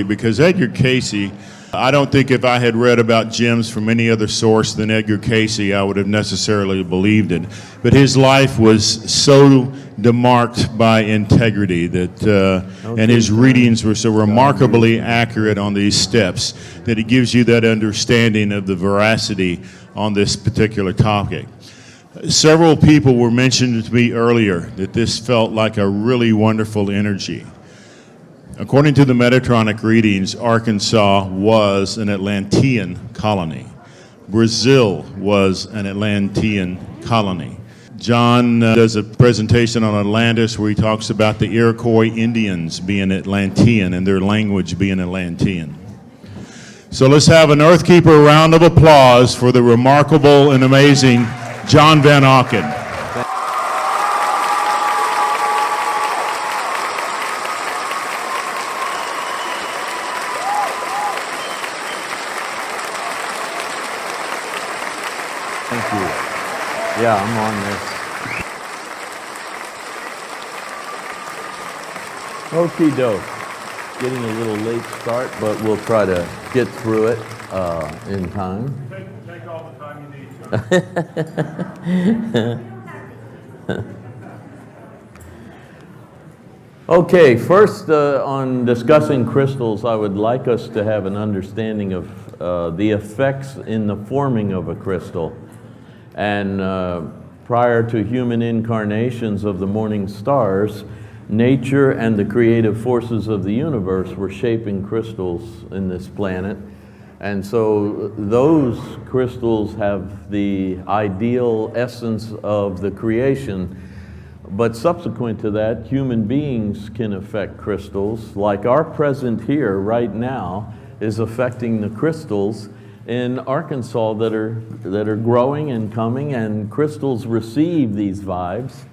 Because Edgar Cayce, I don't think if I had read about gems from any other source than Edgar Cayce, I would have necessarily believed it. But his life was so demarked by integrity and his readings were so remarkably accurate on these steps that it gives you that understanding of the veracity on this particular topic. Several people were mentioned to me earlier that this felt like a really wonderful energy. According to the Metatronic readings, Arkansas was an Atlantean colony. Brazil was an Atlantean colony. John does a presentation on Atlantis where he talks about the Iroquois Indians being Atlantean and their language being Atlantean. So let's have an Earthkeeper round of applause for the remarkable and amazing John Van Auken. Thank you. Yeah, I'm on this. Okie doke. Getting a little late start, but we'll try to get through it in time. Take all the time you need. Okay, first on discussing crystals, I would like us to have an understanding of the effects in the forming of a crystal. And prior to human incarnations of the morning stars, nature and the creative forces of the universe were shaping crystals in this planet. And so those crystals have the ideal essence of the creation. But subsequent to that, human beings can affect crystals, like our present here right now is affecting the crystals in Arkansas that are growing and coming, and crystals receive these vibes.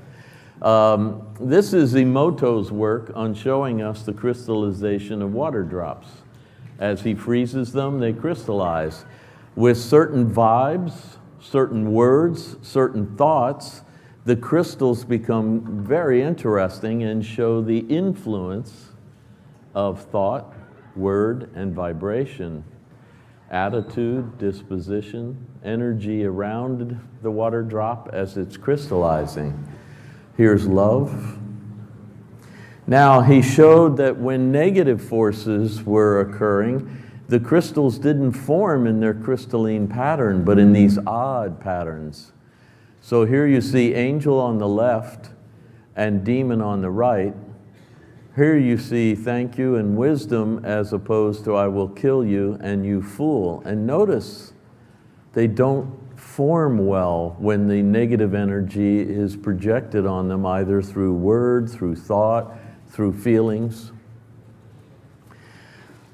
This is Emoto's work on showing us the crystallization of water drops. As he freezes them, they crystallize. With certain vibes, certain words, certain thoughts, the crystals become very interesting and show the influence of thought, word, and vibration. Attitude, disposition, energy around the water drop as it's crystallizing. Here's love. Now, he showed that when negative forces were occurring, the crystals didn't form in their crystalline pattern, but in these odd patterns. So here you see angel on the left and demon on the right. Here you see thank you and wisdom as opposed to I will kill you and you fool. And notice they don't form well when the negative energy is projected on them either through word, through thought, through feelings.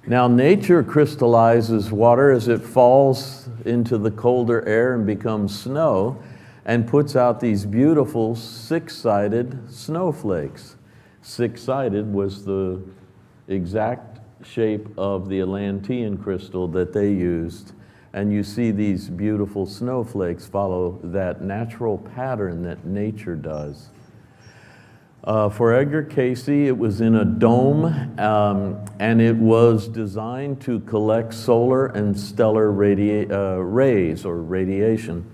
Now nature crystallizes water as it falls into the colder air and becomes snow and puts out these beautiful six-sided snowflakes. Six-sided was the exact shape of the Atlantean crystal that they used. And you see these beautiful snowflakes follow that natural pattern that nature does. For Edgar Cayce, it was in a dome, and it was designed to collect solar and stellar rays or radiation.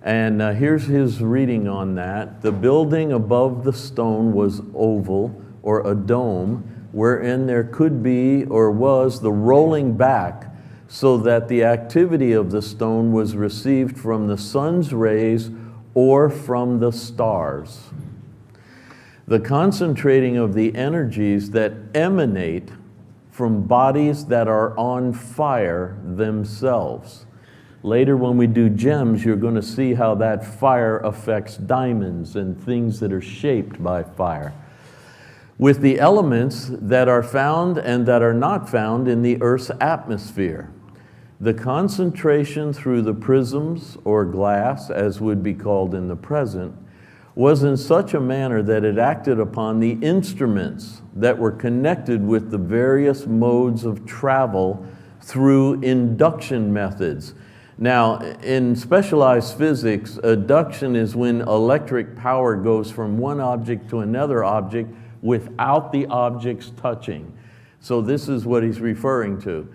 And here's his reading on that. The building above the stone was oval, or a dome, wherein there could be or was the rolling back, so that the activity of the stone was received from the sun's rays or from the stars. The concentrating of the energies that emanate from bodies that are on fire themselves. Later when we do gems, you're going to see how that fire affects diamonds and things that are shaped by fire. With the elements that are found and that are not found in the Earth's atmosphere. The concentration through the prisms or glass, as would be called in the present, was in such a manner that it acted upon the instruments that were connected with the various modes of travel through induction methods. Now, in specialized physics, adduction is when electric power goes from one object to another object without the objects touching. So this is what he's referring to.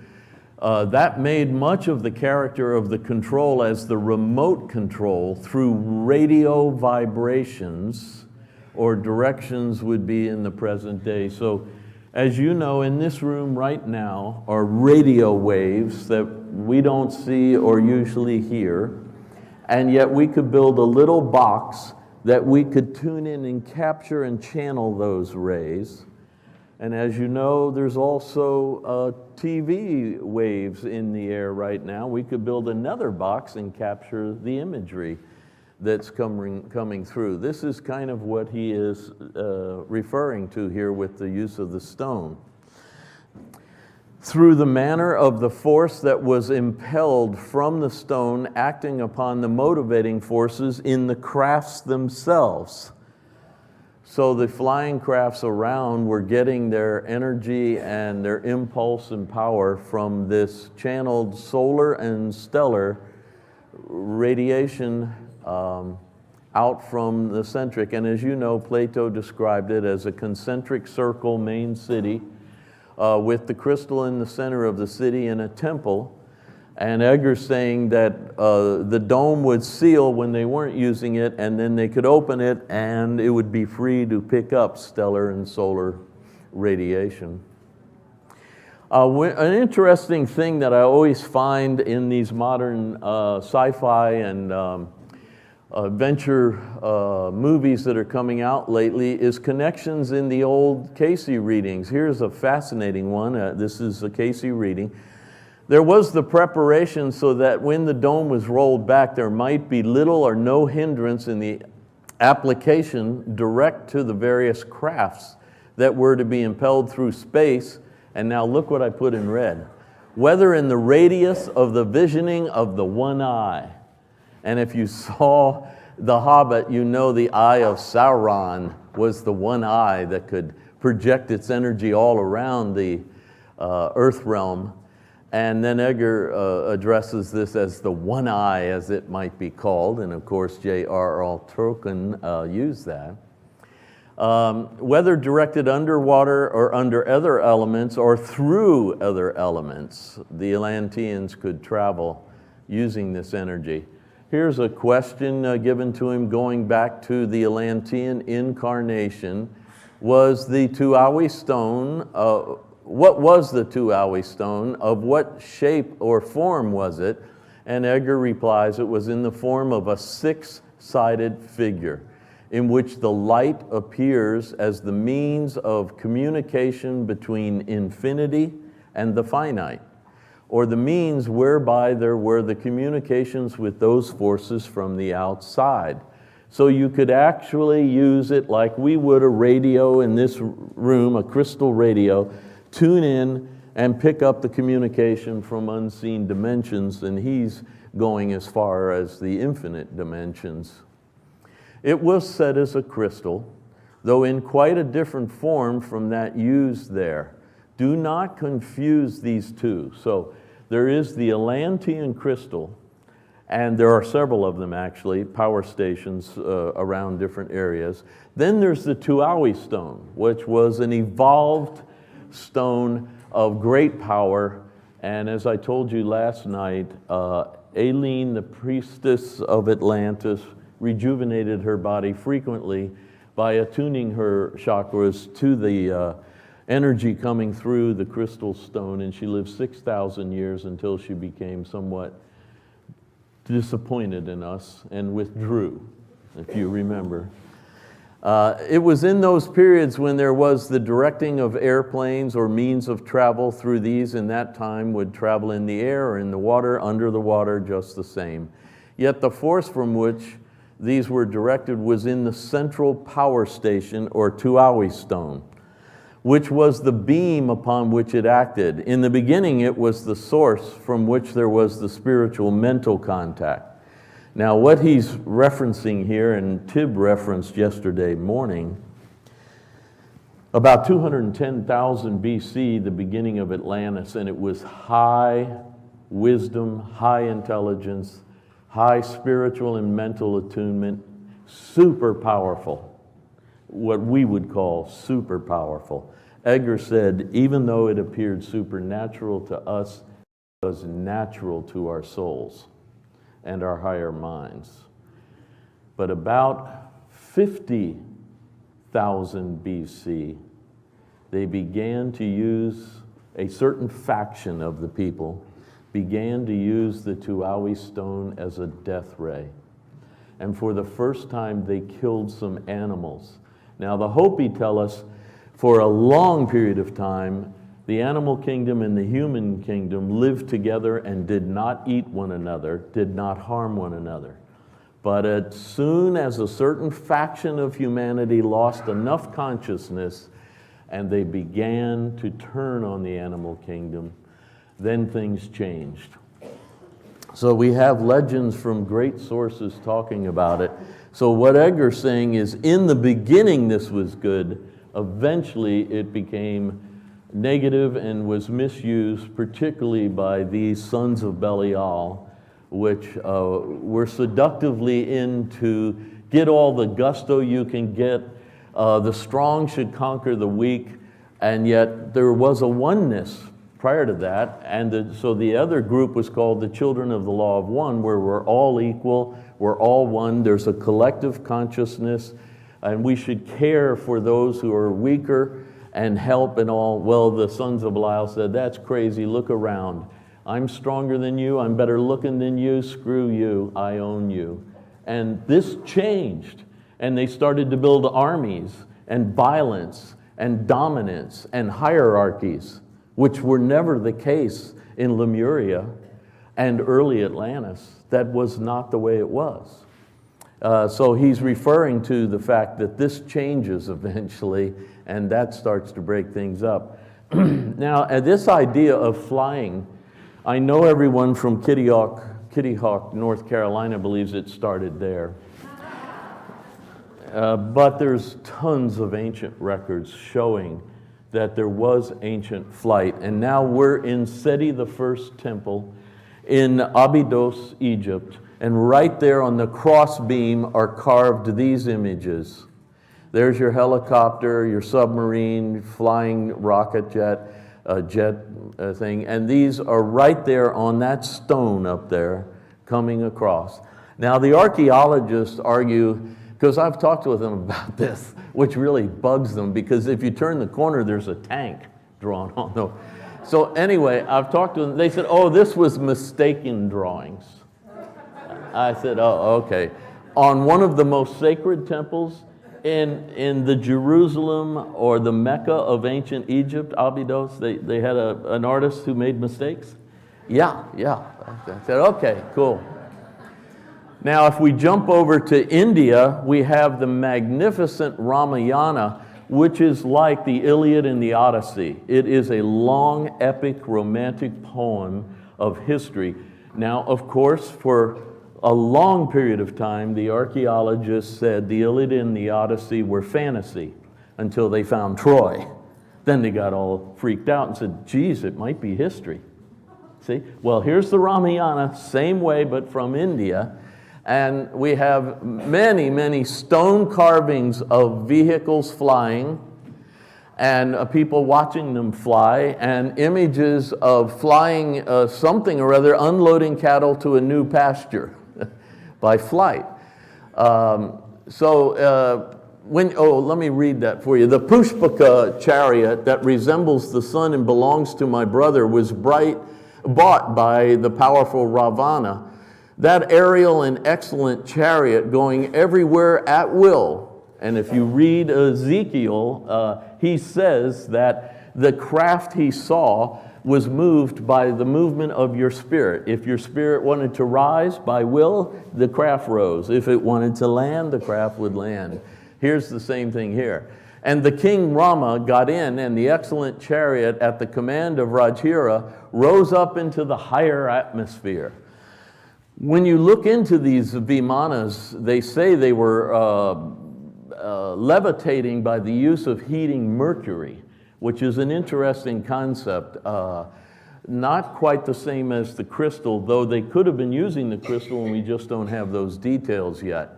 That made much of the character of the control as the remote control through radio vibrations, or directions would be in the present day. So as you know, in this room right now are radio waves that we don't see or usually hear, and yet we could build a little box that we could tune in and capture and channel those rays. And as you know, there's also TV waves in the air right now. We could build another box and capture the imagery that's coming through. This is kind of what he is referring to here with the use of the stone. Through the manner of the force that was impelled from the stone acting upon the motivating forces in the crafts themselves. So the flying crafts around were getting their energy and their impulse and power from this channeled solar and stellar radiation out from the centric. And as you know, Plato described it as a concentric circle main city with the crystal in the center of the city in a temple. And Edgar saying that the dome would seal when they weren't using it, and then they could open it and it would be free to pick up stellar and solar radiation. An interesting thing that I always find in these modern sci-fi and adventure movies that are coming out lately is connections in the old Cayce readings. Here's a fascinating one. This is a Cayce reading. There was the preparation so that when the dome was rolled back, there might be little or no hindrance in the application direct to the various crafts that were to be impelled through space. And now look what I put in red. Whether in the radius of the visioning of the one eye. And if you saw The Hobbit, you know the eye of Sauron was the one eye that could project its energy all around the earth realm. And then Edgar addresses this as the one eye, as it might be called. And of course, J.R.R. Tolkien used that. Whether directed underwater or under other elements or through other elements, the Atlanteans could travel using this energy. Here's a question given to him going back to the Atlantean incarnation. Was the Tuawi stone, what was the Tuawi stone? Of what shape or form was it? And Edgar replies, it was in the form of a six-sided figure, in which the light appears as the means of communication between infinity and the finite, or the means whereby there were the communications with those forces from the outside. So you could actually use it like we would a radio in this room, a crystal radio, tune in and pick up the communication from unseen dimensions, and he's going as far as the infinite dimensions. It was set as a crystal, though in quite a different form from that used there. Do not confuse these two. So there is the Atlantean crystal, and there are several of them actually, power stations around different areas. Then there's the Tuawi stone, which was an evolved stone of great power. And as I told you last night, Aileen, the priestess of Atlantis, rejuvenated her body frequently by attuning her chakras to the energy coming through the crystal stone, and she lived 6,000 years until she became somewhat disappointed in us and withdrew, if you remember. It was in those periods when there was the directing of airplanes or means of travel through these in that time would travel in the air or in the water, under the water, just the same. Yet the force from which these were directed was in the central power station or Tuawi stone, which was the beam upon which it acted. In the beginning, it was the source from which there was the spiritual mental contact. Now, what he's referencing here, and Tib referenced yesterday morning, about 210,000 BC, the beginning of Atlantis, and it was high wisdom, high intelligence, high spiritual and mental attunement, super powerful, what we would call super powerful. Edgar said, even though it appeared supernatural to us, it was natural to our souls and our higher minds. But about 50,000 BC, they began to use, a certain faction of the people began to use the Tuaui stone as a death ray. And for the first time, they killed some animals. Now, the Hopi tell us for a long period of time, the animal kingdom and the human kingdom lived together and did not eat one another, did not harm one another. But as soon as a certain faction of humanity lost enough consciousness and they began to turn on the animal kingdom, then things changed. So we have legends from great sources talking about it. So what Edgar's saying is, in the beginning this was good, eventually it became negative and was misused, particularly by these sons of Belial, which were seductively in to get all the gusto you can get. The strong should conquer the weak, and yet there was a oneness prior to that, and so the other group was called the Children of the Law of One, where we're all equal, we're all one, there's a collective consciousness, and we should care for those who are weaker and help and all. Well, the sons of Belial said, that's crazy, look around. I'm stronger than you, I'm better looking than you, screw you, I own you. And this changed, and they started to build armies and violence and dominance and hierarchies, which were never the case in Lemuria and early Atlantis. That was not the way it was. So he's referring to the fact that this changes eventually, and that starts to break things up. Now, this idea of flying, I know everyone from Kitty Hawk, North Carolina believes it started there. But there's tons of ancient records showing that there was ancient flight. And now we're in Seti the First Temple in Abydos, Egypt. And right there on the cross beam are carved these images. There's your helicopter, your submarine, flying rocket jet thing. And these are right there on that stone up there coming across. Now the archaeologists argue, because I've talked with them about this, which really bugs them, because if you turn the corner, there's a tank drawn on them. So anyway, I've talked to them. They said, oh, this was mistaken drawings. I said, oh, okay. On one of the most sacred temples in the Jerusalem or the Mecca of ancient Egypt, Abydos, they had an artist who made mistakes? Yeah. I said, okay, cool. Now, if we jump over to India, we have the magnificent Ramayana, which is like the Iliad and the Odyssey. It is a long, epic, romantic poem of history. Now, of course, for a long period of time, the archaeologists said the Iliad and the Odyssey were fantasy until they found Troy. Then they got all freaked out and said, geez, it might be history. See? Well, here's the Ramayana, same way, but from India. And we have many, many stone carvings of vehicles flying and people watching them fly, and images of flying something or other, unloading cattle to a new pasture by flight. Let me read that for you. The Pushpaka chariot that resembles the sun and belongs to my brother was bought by the powerful Ravana. That aerial and excellent chariot going everywhere at will. And if you read Ezekiel, he says that the craft he saw was moved by the movement of your spirit. If your spirit wanted to rise by will, the craft rose. If it wanted to land, the craft would land. Here's the same thing here. And the king Rama got in, and the excellent chariot at the command of Rajhira rose up into the higher atmosphere. When you look into these Vimanas, they say they were levitating by the use of heating mercury, which is an interesting concept. Not quite the same as the crystal, though they could have been using the crystal and we just don't have those details yet.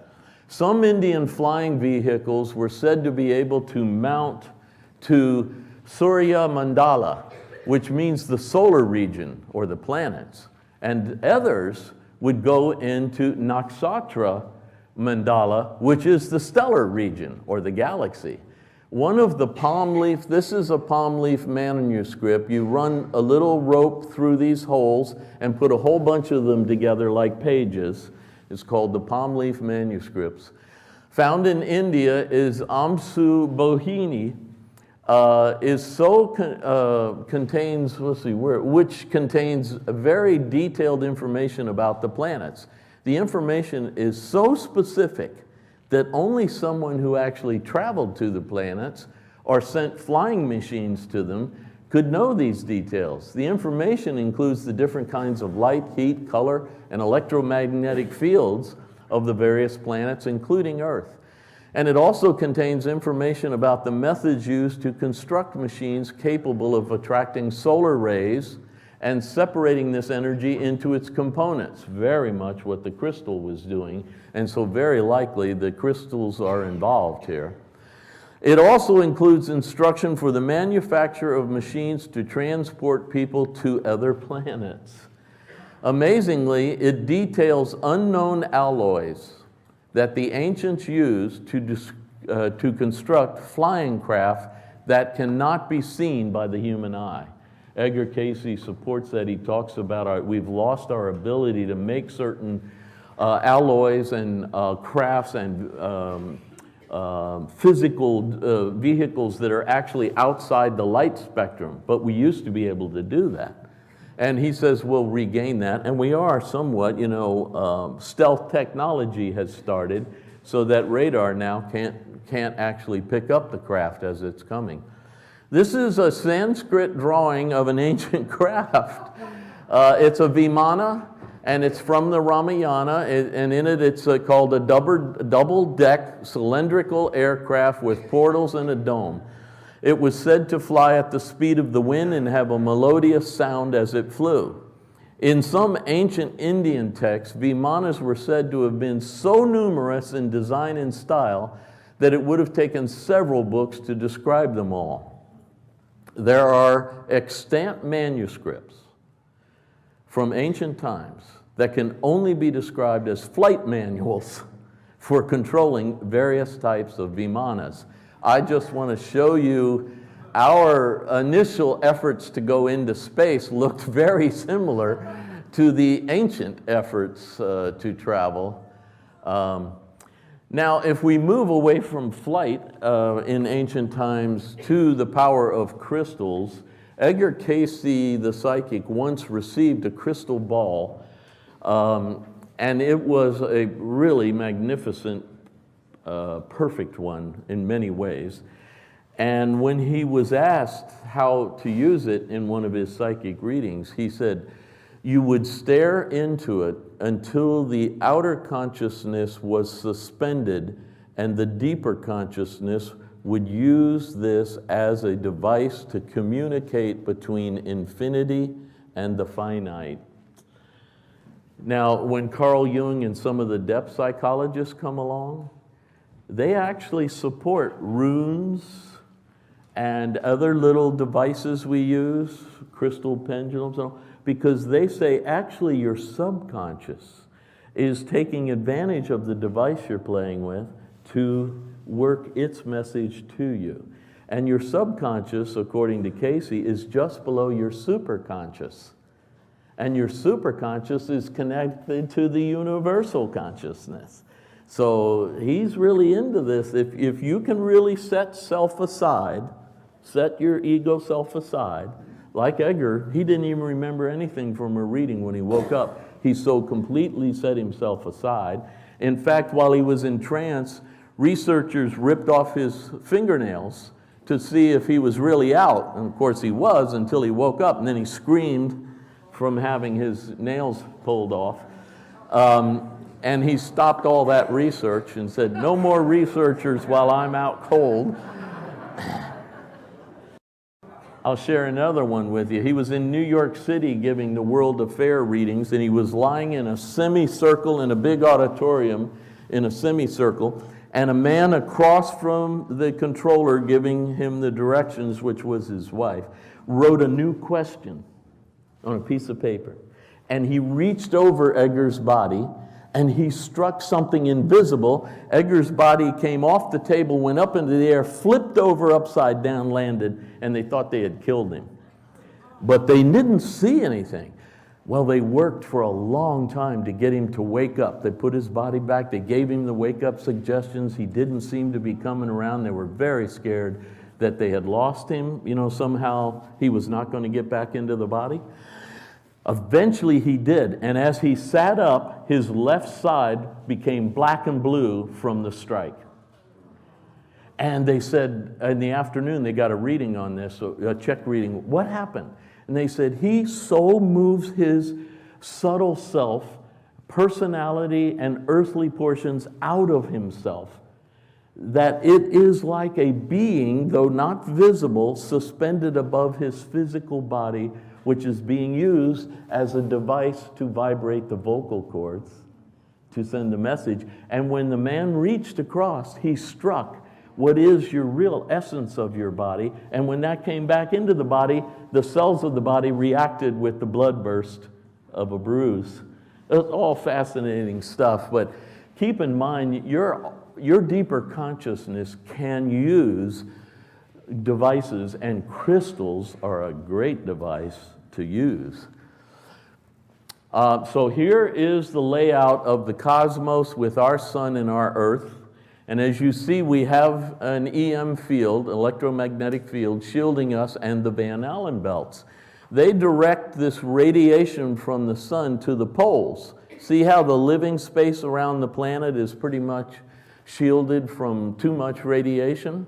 Some Indian flying vehicles were said to be able to mount to Surya Mandala, which means the solar region or the planets. And others would go into Nakshatra Mandala, which is the stellar region or the galaxy. One of the palm leaf, this is a palm leaf manuscript. You run a little rope through these holes and put a whole bunch of them together like pages. It's called the palm leaf manuscripts. Found in India is Amsu Bohini, contains, let's see, which contains very detailed information about the planets. The information is so specific that only someone who actually traveled to the planets or sent flying machines to them could know these details. The information includes the different kinds of light, heat, color, and electromagnetic fields of the various planets, including Earth. And it also contains information about the methods used to construct machines capable of attracting solar rays and separating this energy into its components, very much what the crystal was doing, and so very likely the crystals are involved here. It also includes instruction for the manufacture of machines to transport people to other planets. Amazingly, it details unknown alloys that the ancients used to construct flying craft that cannot be seen by the human eye. Edgar Cayce supports that. He talks about we've lost our ability to make certain alloys and crafts and physical vehicles that are actually outside the light spectrum, but we used to be able to do that. And he says we'll regain that, and we are somewhat, stealth technology has started so that radar now can't actually pick up the craft as it's coming. This is a Sanskrit drawing of an ancient craft. It's a Vimana, and it's from the Ramayana, and in it it's called a double-deck cylindrical aircraft with portals and a dome. It was said to fly at the speed of the wind and have a melodious sound as it flew. In some ancient Indian texts, Vimanas were said to have been so numerous in design and style that it would have taken several books to describe them all. There are extant manuscripts from ancient times that can only be described as flight manuals for controlling various types of Vimanas. I just want to show you our initial efforts to go into space looked very similar to the ancient efforts to travel. Now, if we move away from flight in ancient times to the power of crystals, Edgar Cayce, the psychic, once received a crystal ball, and it was a really magnificent, perfect one in many ways. And when he was asked how to use it in one of his psychic readings, he said, "You would stare into it until the outer consciousness was suspended, and the deeper consciousness would use this as a device to communicate between infinity and the finite." Now, when Carl Jung and some of the depth psychologists come along, they actually support runes and other little devices we use, crystal pendulums, because they say actually your subconscious is taking advantage of the device you're playing with to work its message to you. And your subconscious, according to Cayce, is just below your superconscious. And your superconscious is connected to the universal consciousness. So he's really into this. If you can really set self aside, set your ego self aside, like Edgar, he didn't even remember anything from a reading when he woke up. He so completely set himself aside. In fact, while he was in trance, researchers ripped off his fingernails to see if he was really out. And of course he was until he woke up, and then he screamed from having his nails pulled off. And he stopped all that research and said, "No more researchers while I'm out cold." I'll share another one with you. He was in New York City giving the World Affair readings, and he was lying in a semicircle in a big auditorium in a semicircle, and a man across from the controller giving him the directions, which was his wife, wrote a new question on a piece of paper. And he reached over Edgar's body, and he struck something invisible. Edgar's body came off the table, went up into the air, flipped over upside down, landed, and they thought they had killed him. But they didn't see anything. Well, they worked for a long time to get him to wake up. They put his body back. They gave him the wake-up suggestions. He didn't seem to be coming around. They were very scared that they had lost him. Somehow he was not going to get back into the body. Eventually he did, and as he sat up, his left side became black and blue from the strike. And they said, in the afternoon, they got a reading on this, a check reading. What happened? And they said, he so moves his subtle self, personality, and earthly portions out of himself that it is like a being, though not visible, suspended above his physical body, which is being used as a device to vibrate the vocal cords, to send a message. And when the man reached across, he struck what is your real essence of your body. And when that came back into the body, the cells of the body reacted with the blood burst of a bruise. It's all fascinating stuff, but keep in mind, your deeper consciousness can use devices, and crystals are a great device to use. So here is the layout of the cosmos with our sun and our earth. And as you see, we have an EM field, electromagnetic field, shielding us and the Van Allen belts. They direct this radiation from the sun to the poles. See how the living space around the planet is pretty much shielded from too much radiation?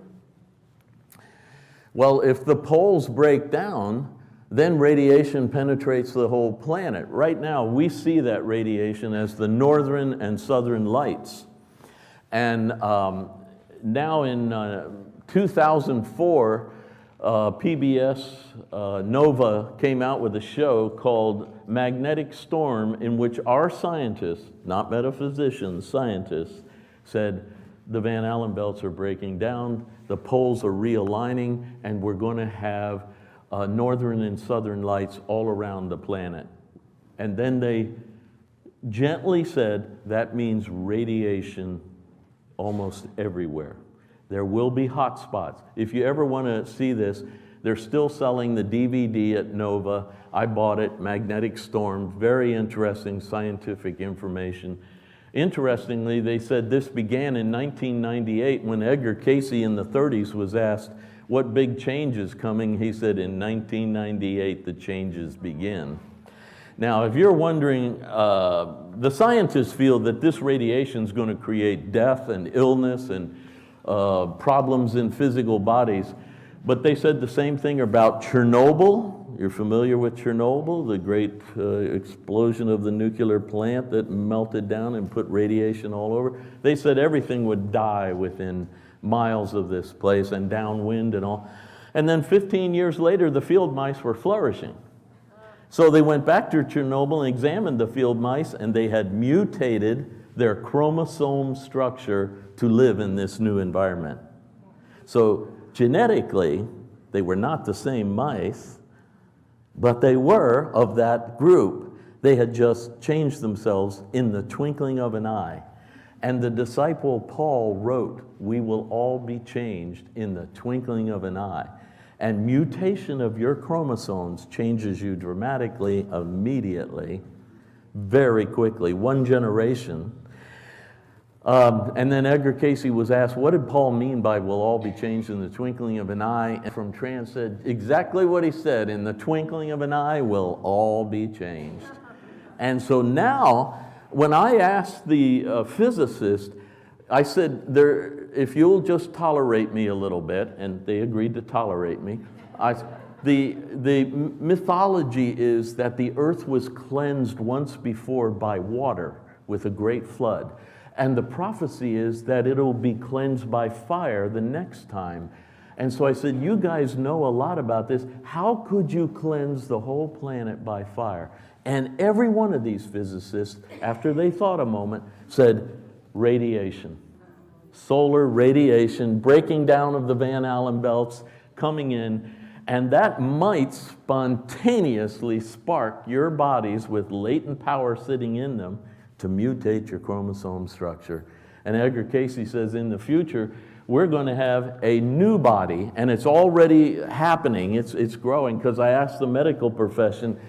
Well, if the poles break down, then radiation penetrates the whole planet. Right now, we see that radiation as the northern and southern lights. And now in 2004, PBS Nova came out with a show called Magnetic Storm, in which our scientists, not metaphysicians, scientists, said the Van Allen belts are breaking down, the poles are realigning, and we're going to have northern and southern lights all around the planet. And then they gently said that means radiation almost everywhere. There will be hot spots. If you ever want to see this, they're still selling the DVD at Nova. I bought it, Magnetic Storm, very interesting scientific information. Interestingly, they said this began in 1998 when Edgar Cayce in the 30s was asked, what big change is coming? He said, in 1998, the changes begin. Now, if you're wondering, the scientists feel that this radiation is going to create death and illness and problems in physical bodies. But they said the same thing about Chernobyl. You're familiar with Chernobyl, the great explosion of the nuclear plant that melted down and put radiation all over. They said everything would die within miles of this place and downwind and all. And then 15 years later, the field mice were flourishing. So they went back to Chernobyl and examined the field mice, and they had mutated their chromosome structure to live in this new environment. So genetically, they were not the same mice, but they were of that group. They had just changed themselves in the twinkling of an eye. And the disciple Paul wrote, we will all be changed in the twinkling of an eye. And mutation of your chromosomes changes you dramatically, immediately, very quickly, one generation. And then Edgar Cayce was asked, what did Paul mean by we'll all be changed in the twinkling of an eye? And from trance said exactly what he said, in the twinkling of an eye, we'll all be changed. And so now, when I asked the physicist, I said, if you'll just tolerate me a little bit, and they agreed to tolerate me, the mythology is that the earth was cleansed once before by water with a great flood. And the prophecy is that it'll be cleansed by fire the next time. And so I said, you guys know a lot about this. How could you cleanse the whole planet by fire? And every one of these physicists, after they thought a moment, said, radiation. solar radiation, breaking down of the Van Allen belts, coming in, and that might spontaneously spark your bodies with latent power sitting in them to mutate your chromosome structure. And Edgar Cayce says in the future, we're going to have a new body, and it's already happening, it's growing, because I asked the medical profession,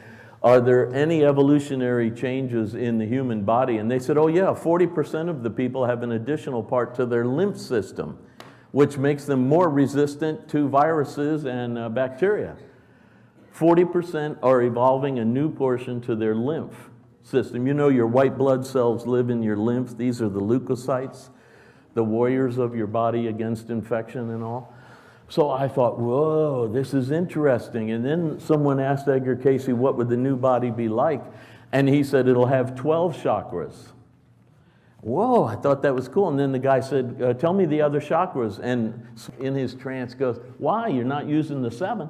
are there any evolutionary changes in the human body? And they said, oh yeah, 40% of the people have an additional part to their lymph system, which makes them more resistant to viruses and bacteria. 40% are evolving a new portion to their lymph system. You know your white blood cells live in your lymph. These are the leukocytes, the warriors of your body against infection and all. So I thought, whoa, this is interesting. And then someone asked Edgar Cayce, what would the new body be like? And he said, it'll have 12 chakras. Whoa, I thought that was cool. And then the guy said, tell me the other chakras. And in his trance goes, why, you're not using the 7?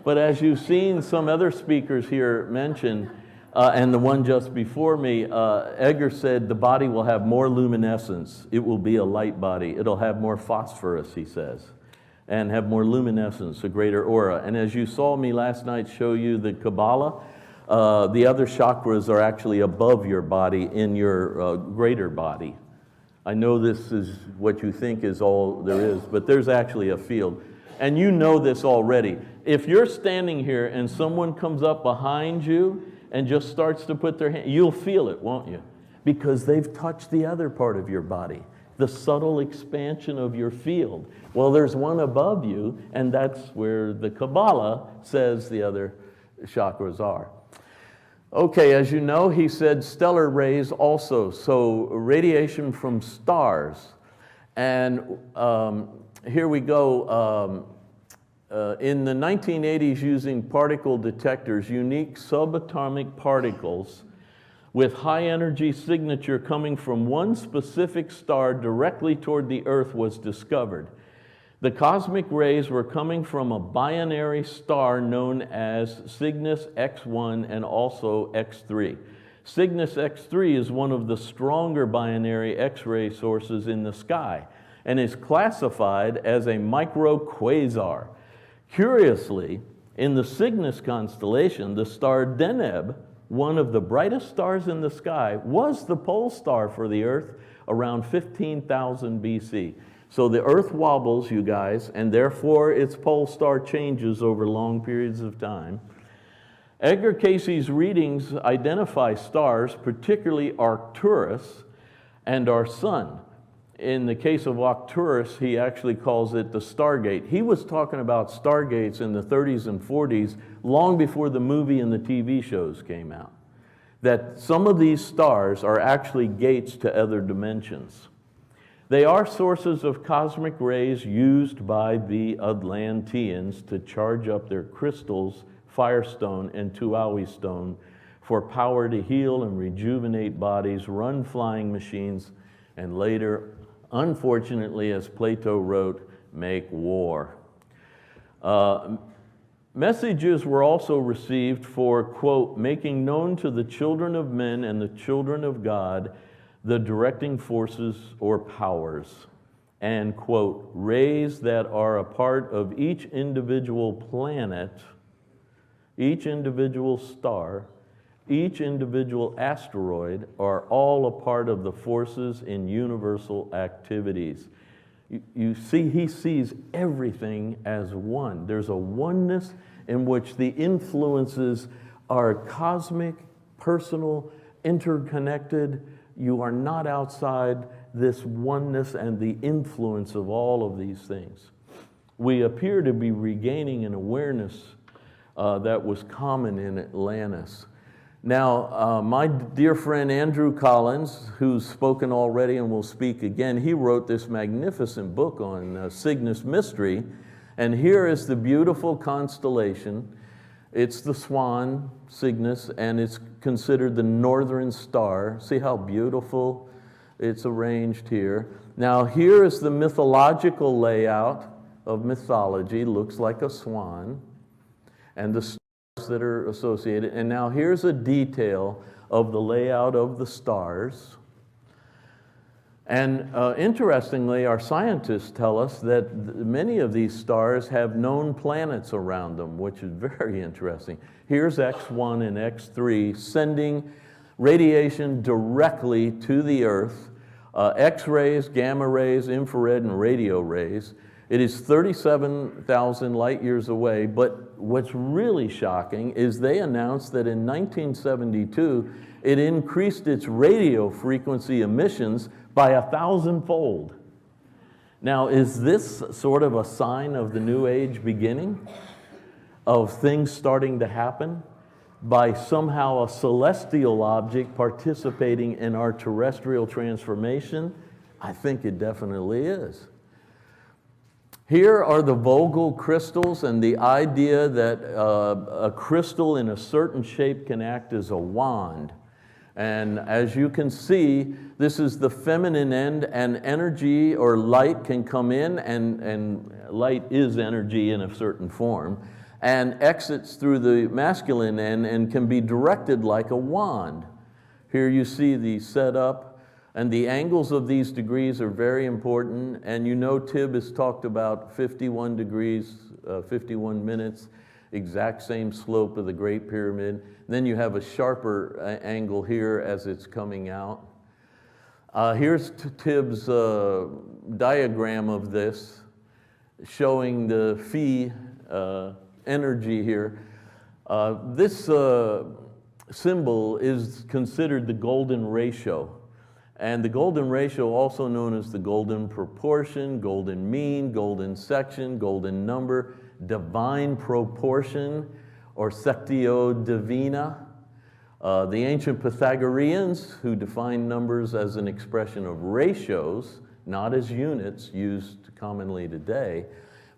But as you've seen some other speakers here mention, and the one just before me, Edgar said the body will have more luminescence. It will be a light body. It'll have more phosphorus, he says, and have more luminescence, a greater aura. And as you saw me last night show you the Kabbalah, the other chakras are actually above your body in your greater body. I know this is what you think is all there is, but there's actually a field. And you know this already. If you're standing here and someone comes up behind you and just starts to put their hand, you'll feel it, won't you? Because they've touched the other part of your body, the subtle expansion of your field. Well, there's one above you, and that's where the Kabbalah says the other chakras are. Okay, as you know, he said stellar rays also, so radiation from stars. And here we go. In the 1980s, using particle detectors, unique subatomic particles with high energy signature coming from one specific star directly toward the Earth was discovered. The cosmic rays were coming from a binary star known as Cygnus X1 and also X3. Cygnus X3 is one of the stronger binary X-ray sources in the sky and is classified as a microquasar. Curiously, in the Cygnus constellation, the star Deneb, one of the brightest stars in the sky, was the pole star for the Earth around 15,000 BC. So the Earth wobbles, you guys, and therefore its pole star changes over long periods of time. Edgar Cayce's readings identify stars, particularly Arcturus and our sun. In the case of Arcturus, he actually calls it the Stargate. He was talking about stargates in the 30s and 40s, long before the movie and the TV shows came out. That some of these stars are actually gates to other dimensions. They are sources of cosmic rays used by the Atlanteans to charge up their crystals, firestone and tuawi stone, for power to heal and rejuvenate bodies, run flying machines, and later, unfortunately, as Plato wrote, make war. Messages were also received for, quote, making known to the children of men and the children of God the directing forces or powers, and, quote, rays that are a part of each individual planet, each individual star, each individual asteroid are all a part of the forces in universal activities. You see, he sees everything as one. There's a oneness in which the influences are cosmic, personal, interconnected. You are not outside this oneness and the influence of all of these things. We appear to be regaining an awareness that was common in Atlantis. Now, my dear friend Andrew Collins, who's spoken already and will speak again, he wrote this magnificent book on Cygnus Mystery, and here is the beautiful constellation. It's the swan, Cygnus, and it's considered the northern star. See how beautiful it's arranged here. Now, here is the mythological layout of mythology, looks like a swan, and the that are associated. And now here's a detail of the layout of the stars. And interestingly, our scientists tell us that many of these stars have known planets around them, which is very interesting. Here's X1 and X3 sending radiation directly to the Earth, X-rays, gamma rays, infrared, and radio rays. It is 37,000 light years away, but what's really shocking is they announced that in 1972, it increased its radio frequency emissions by 1,000-fold. Now, is this sort of a sign of the New Age beginning? Of things starting to happen? By somehow a celestial object participating in our terrestrial transformation? I think it definitely is. Here are the Vogel crystals and the idea that a crystal in a certain shape can act as a wand. And as you can see, this is the feminine end, and energy or light can come in, and light is energy in a certain form, and exits through the masculine end and can be directed like a wand. Here you see the setup, and the angles of these degrees are very important, and you know Tib has talked about 51 degrees, 51 minutes, exact same slope of the Great Pyramid. Then you have a sharper angle here as it's coming out. Here's Tib's diagram of this, showing the phi energy here. This symbol is considered the golden ratio. And the golden ratio, also known as the golden proportion, golden mean, golden section, golden number, divine proportion, or sectio divina. The ancient Pythagoreans, who defined numbers as an expression of ratios, not as units used commonly today,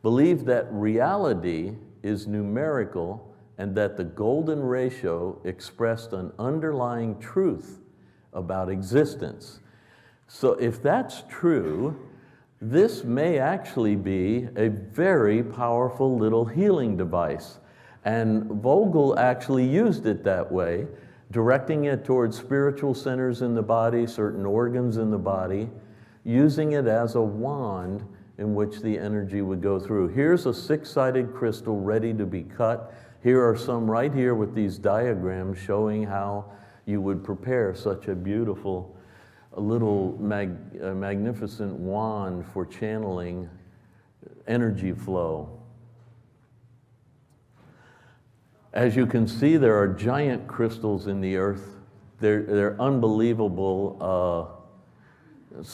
believed that reality is numerical and that the golden ratio expressed an underlying truth about existence. So if that's true, this may actually be a very powerful little healing device. And Vogel actually used it that way, directing it towards spiritual centers in the body, certain organs in the body, using it as a wand in which the energy would go through. Here's a 6-sided crystal ready to be cut. Here are some right here with these diagrams showing how you would prepare such a beautiful, little magnificent wand for channeling energy flow. As you can see, there are giant crystals in the earth. They're unbelievable.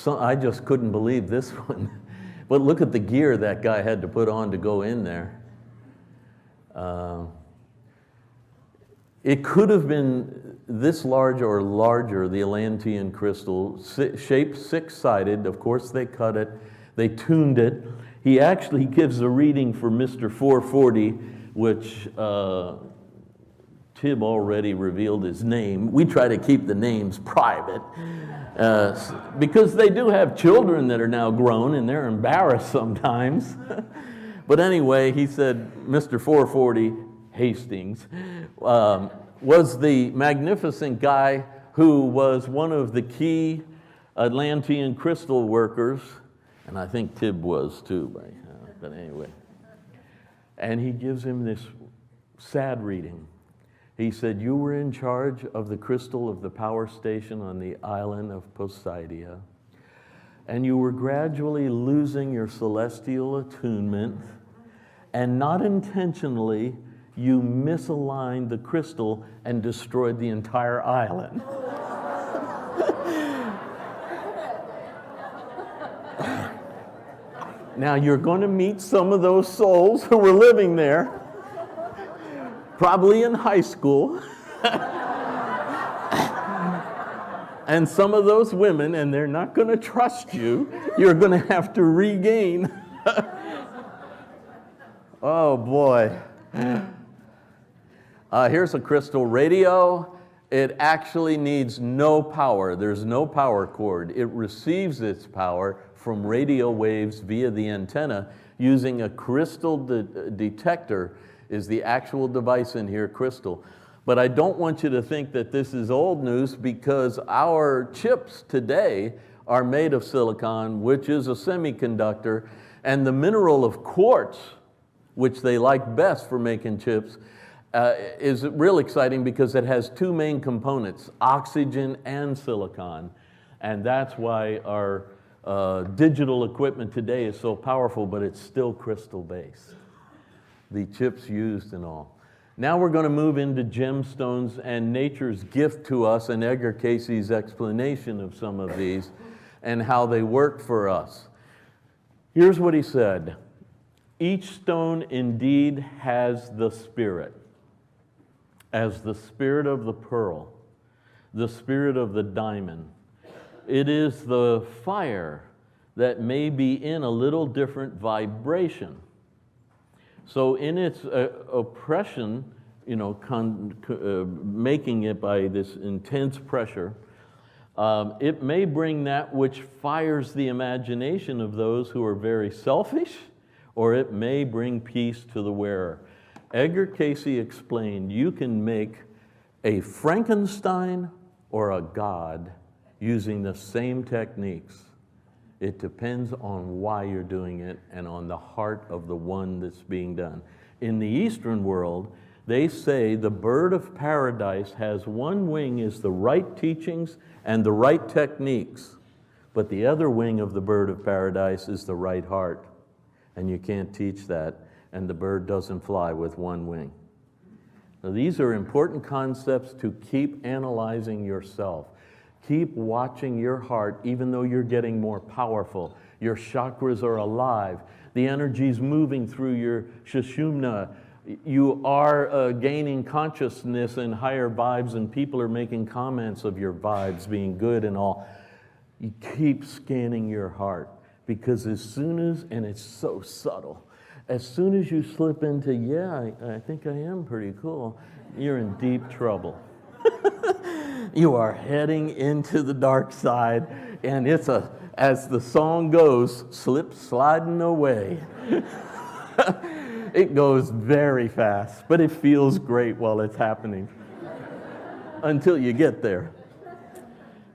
I just couldn't believe this one. But look at the gear that guy had to put on to go in there. It could have been this large or larger, the Atlantean crystal, shaped 6-sided. Of course, they cut it. They tuned it. He actually gives a reading for Mr. 440, which Tib already revealed his name. We try to keep the names private because they do have children that are now grown, and they're embarrassed sometimes. But anyway, he said Mr. 440, Hastings, was the magnificent guy who was one of the key Atlantean crystal workers, and I think Tib was too, but anyway. And he gives him this sad reading. He said, "You were in charge of the crystal of the power station on the island of Poseidia, and you were gradually losing your celestial attunement, and not intentionally, you misaligned the crystal and destroyed the entire island." Now you're going to meet some of those souls who were living there, probably in high school, and some of those women, and they're not going to trust you. You're going to have to regain. Oh boy. Here's a crystal radio. It actually needs no power. There's no power cord. It receives its power from radio waves via the antenna using a crystal detector. is the actual device in here, crystal. But I don't want you to think that this is old news, because our chips today are made of silicon, which is a semiconductor, and the mineral of quartz, which they like best for making chips, is real exciting because it has two main components, oxygen and silicon. And that's why our digital equipment today is so powerful, but it's still crystal-based. The chips used and all. Now we're going to move into gemstones and nature's gift to us, and Edgar Cayce's explanation of some of these and how they work for us. Here's what he said. Each stone indeed has the spirit, as the spirit of the pearl, the spirit of the diamond. It is the fire that may be in a little different vibration. So in its oppression, making it by this intense pressure, it may bring that which fires the imagination of those who are very selfish, or it may bring peace to the wearer. Edgar Cayce explained, you can make a Frankenstein or a god using the same techniques. It depends on why you're doing it and on the heart of the one that's being done. In the Eastern world, they say the bird of paradise has one wing is the right teachings and the right techniques, but the other wing of the bird of paradise is the right heart. And you can't teach that, and the bird doesn't fly with one wing. Now, these are important concepts to keep analyzing yourself. Keep watching your heart, even though you're getting more powerful. Your chakras are alive. The energy's moving through your sushumna. You are gaining consciousness and higher vibes, and people are making comments of your vibes being good and all. You keep scanning your heart, because as soon as, and it's so subtle, as soon as you slip into, yeah, I think I am pretty cool, you're in deep trouble. You are heading into the dark side, and it's as the song goes, slip sliding away. It goes very fast, but it feels great while it's happening until you get there.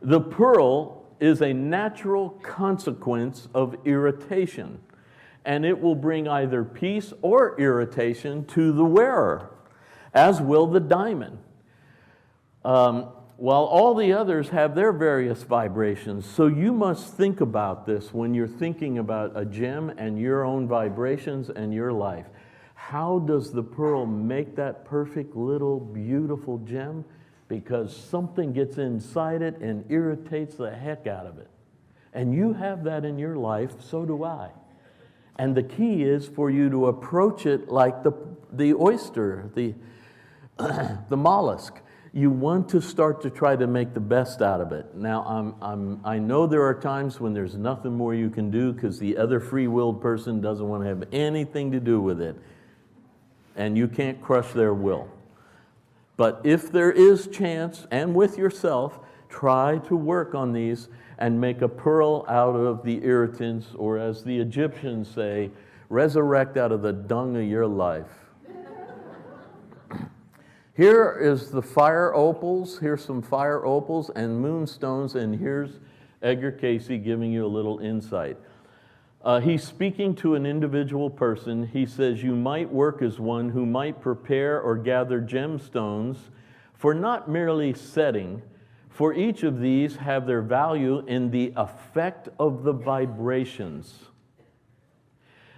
The pearl is a natural consequence of irritation, and it will bring either peace or irritation to the wearer, as will the diamond. While all the others have their various vibrations. So you must think about this when you're thinking about a gem and your own vibrations and your life. How does the pearl make that perfect little beautiful gem? Because something gets inside it and irritates the heck out of it. And you have that in your life, so do I. And the key is for you to approach it like the oyster, the mollusk. You want to start to try to make the best out of it. Now, I know there are times when there's nothing more you can do because the other free-willed person doesn't want to have anything to do with it. And you can't crush their will. But if there is chance, and with yourself, try to work on these and make a pearl out of the irritants, or as the Egyptians say, resurrect out of the dung of your life. Here is the fire opals. Here's some fire opals and moonstones, and here's Edgar Cayce giving you a little insight. He's speaking to an individual person. He says, you might work as one who might prepare or gather gemstones for not merely setting, for each of these have their value in the effect of the vibrations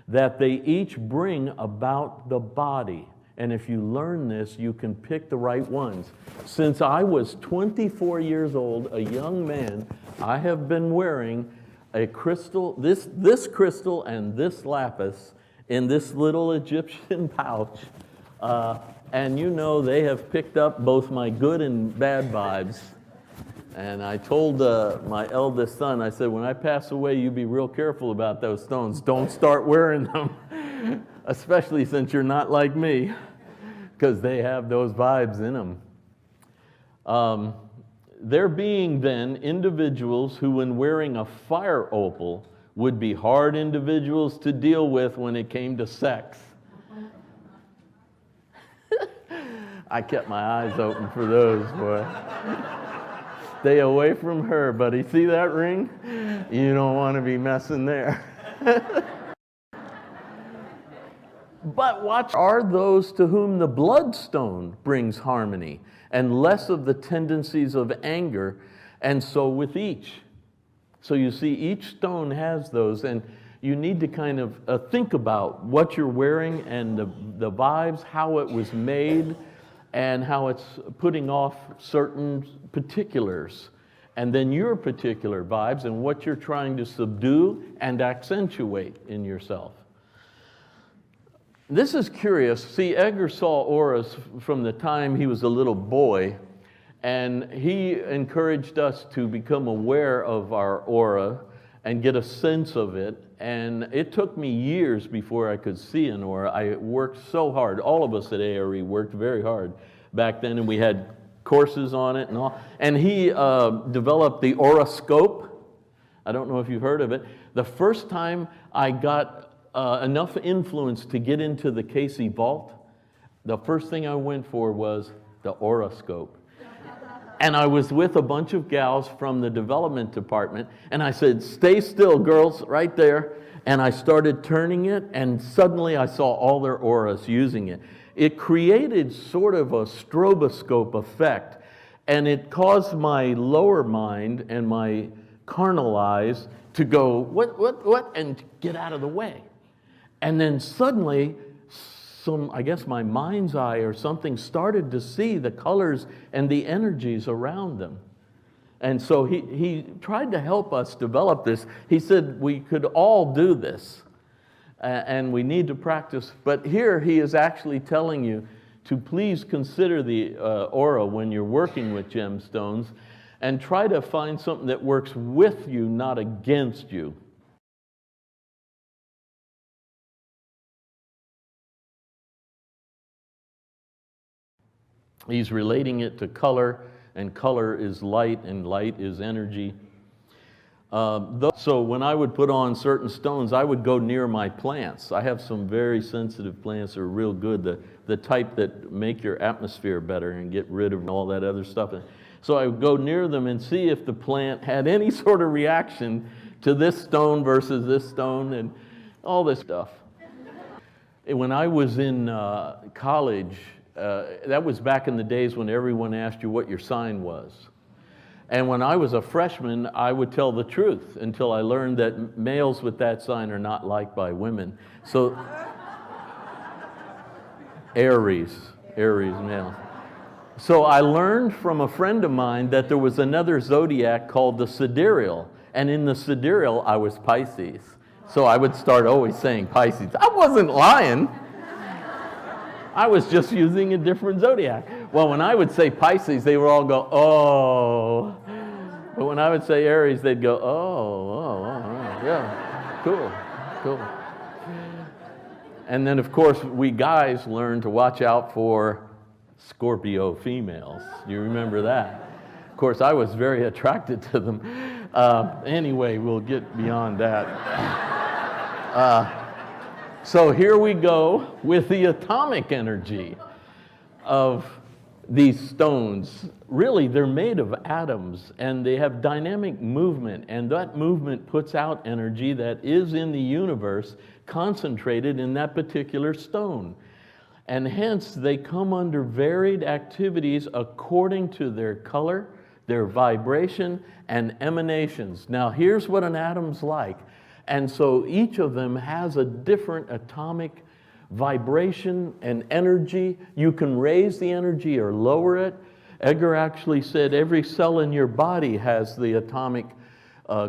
that they each bring about the body. And if you learn this, you can pick the right ones. Since I was 24 years old, a young man, I have been wearing a crystal, this crystal and this lapis in this little Egyptian pouch. And you know they have picked up both my good and bad vibes. And I told my eldest son, I said, when I pass away, you be real careful about those stones. Don't start wearing them, especially since you're not like me, because they have those vibes in them. There being then individuals who, when wearing a fire opal, would be hard individuals to deal with when it came to sex. I kept my eyes open for those, boy. Stay away from her, buddy. See that ring? You don't want to be messing there. But watch, are those to whom the bloodstone brings harmony and less of the tendencies of anger, and so with each. So you see, each stone has those, and you need to kind of think about what you're wearing and the vibes, how it was made, and how it's putting off certain particulars, and then your particular vibes and what you're trying to subdue and accentuate in yourself. This is curious. See, Edgar saw auras from the time he was a little boy, and he encouraged us to become aware of our aura and get a sense of it. And it took me years before I could see an aura. I worked so hard. All of us at ARE worked very hard back then, and we had courses on it and all. And he developed the auroscope. I don't know if you've heard of it. The first time I got enough influence to get into the Cayce vault, the first thing I went for was the auroscope. And I was with a bunch of gals from the development department, and I said, "Stay still, girls, right there." And I started turning it, and suddenly I saw all their auras using it. It created sort of a stroboscope effect, and it caused my lower mind and my carnal eyes to go, what, and get out of the way. And then suddenly, I guess my mind's eye or something started to see the colors and the energies around them. And so he tried to help us develop this. He said we could all do this, and we need to practice. But here he is actually telling you to please consider the aura when you're working with gemstones, and try to find something that works with you, not against you. He's relating it to color, and color is light, and light is energy. So when I would put on certain stones, I would go near my plants. I have some very sensitive plants that are real good, the type that make your atmosphere better and get rid of all that other stuff. So I would go near them and see if the plant had any sort of reaction to this stone versus this stone and all this stuff. When I was in college, that was back in the days when everyone asked you what your sign was. And when I was a freshman, I would tell the truth until I learned that males with that sign are not liked by women. So, Aries male. So I learned from a friend of mine that there was another zodiac called the sidereal. And in the sidereal, I was Pisces. So I would start always saying Pisces. I wasn't lying. I was just using a different zodiac. Well, when I would say Pisces, they would all go, "Oh." But when I would say Aries, they'd go, "Oh, yeah, cool." And then, of course, we guys learned to watch out for Scorpio females. You remember that? Of course, I was very attracted to them. Anyway, we'll get beyond that. So here we go with the atomic energy of these stones. Really, they're made of atoms, and they have dynamic movement, and that movement puts out energy that is in the universe concentrated in that particular stone. And hence, they come under varied activities according to their color, their vibration, and emanations. Now, here's what an atom's like. And so each of them has a different atomic vibration and energy. You can raise the energy or lower it. Edgar actually said every cell in your body has the atomic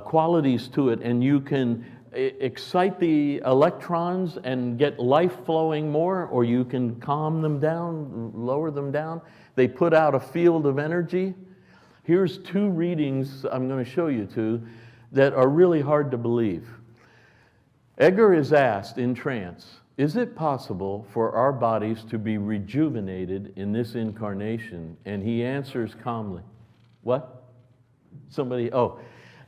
qualities to it, and you can excite the electrons and get life flowing more, or you can calm them down, lower them down. They put out a field of energy. Here's two readings I'm going to show you two that are really hard to believe. Edgar is asked in trance, is it possible for our bodies to be rejuvenated in this incarnation? And he answers calmly, what?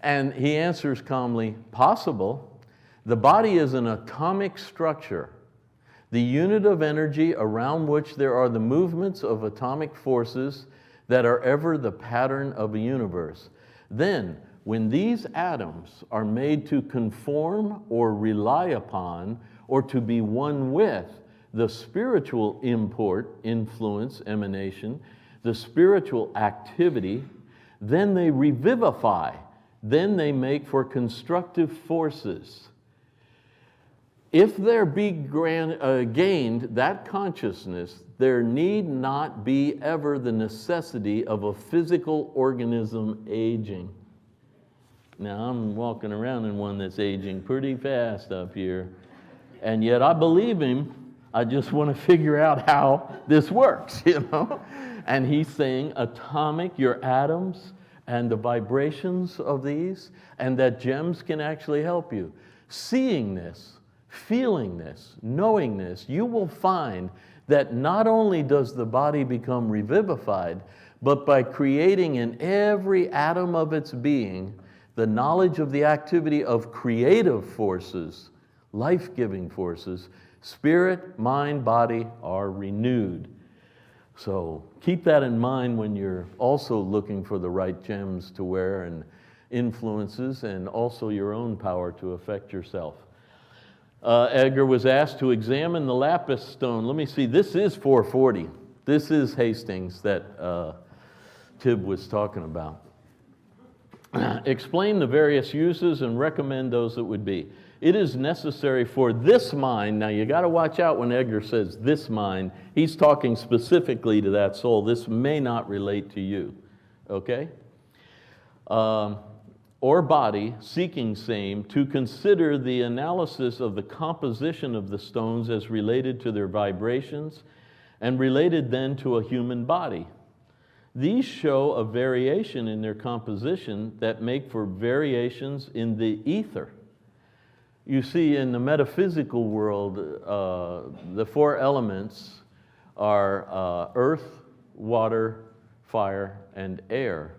And he answers calmly, possible. The body is an atomic structure the unit of energy around which there are the movements of atomic forces that are ever the pattern of a universe. Then, when these atoms are made to conform or rely upon or to be one with the spiritual import, influence, emanation, the spiritual activity, then they revivify, then they make for constructive forces. If there be gained that consciousness, there need not be ever the necessity of a physical organism aging. Now, I'm walking around in one that's aging pretty fast up here, and yet I believe him. I just want to figure out how this works, you know? And he's saying atomic, your atoms, and the vibrations of these, and that gems can actually help you. Seeing this, feeling this, knowing this, you will find that not only does the body become revivified, but by creating in every atom of its being the knowledge of the activity of creative forces, life-giving forces, spirit, mind, body are renewed. So keep that in mind when you're also looking for the right gems to wear and influences, and also your own power to affect yourself. Edgar was asked to examine the lapis stone. Let me see, this is 440. This is Hastings that Tib was talking about. Explain the various uses and recommend those that would be. It is necessary for this mind, now you got to watch out when Edgar says this mind, he's talking specifically to that soul. This may not relate to you, okay? Or body, seeking same, to consider the analysis of the composition of the stones as related to their vibrations and related then to a human body. These show a variation in their composition that make for variations in the ether. You see, in the metaphysical world, the four elements are earth, water, fire, and air.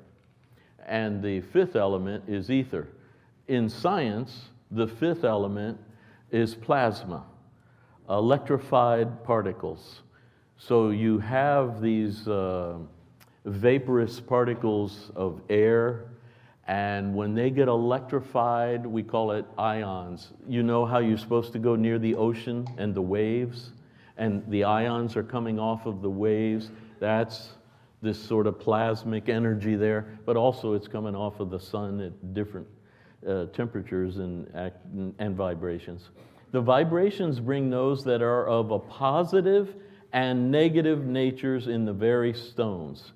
And the fifth element is ether. In science, the fifth element is plasma, electrified particles. So you have these vaporous particles of air, and when they get electrified, we call it ions. You know how you're supposed to go near the ocean and the waves, and the ions are coming off of the waves? That's this sort of plasmic energy there, but also it's coming off of the sun at different temperatures and vibrations. The vibrations bring those that are of a positive and negative natures in the very stones.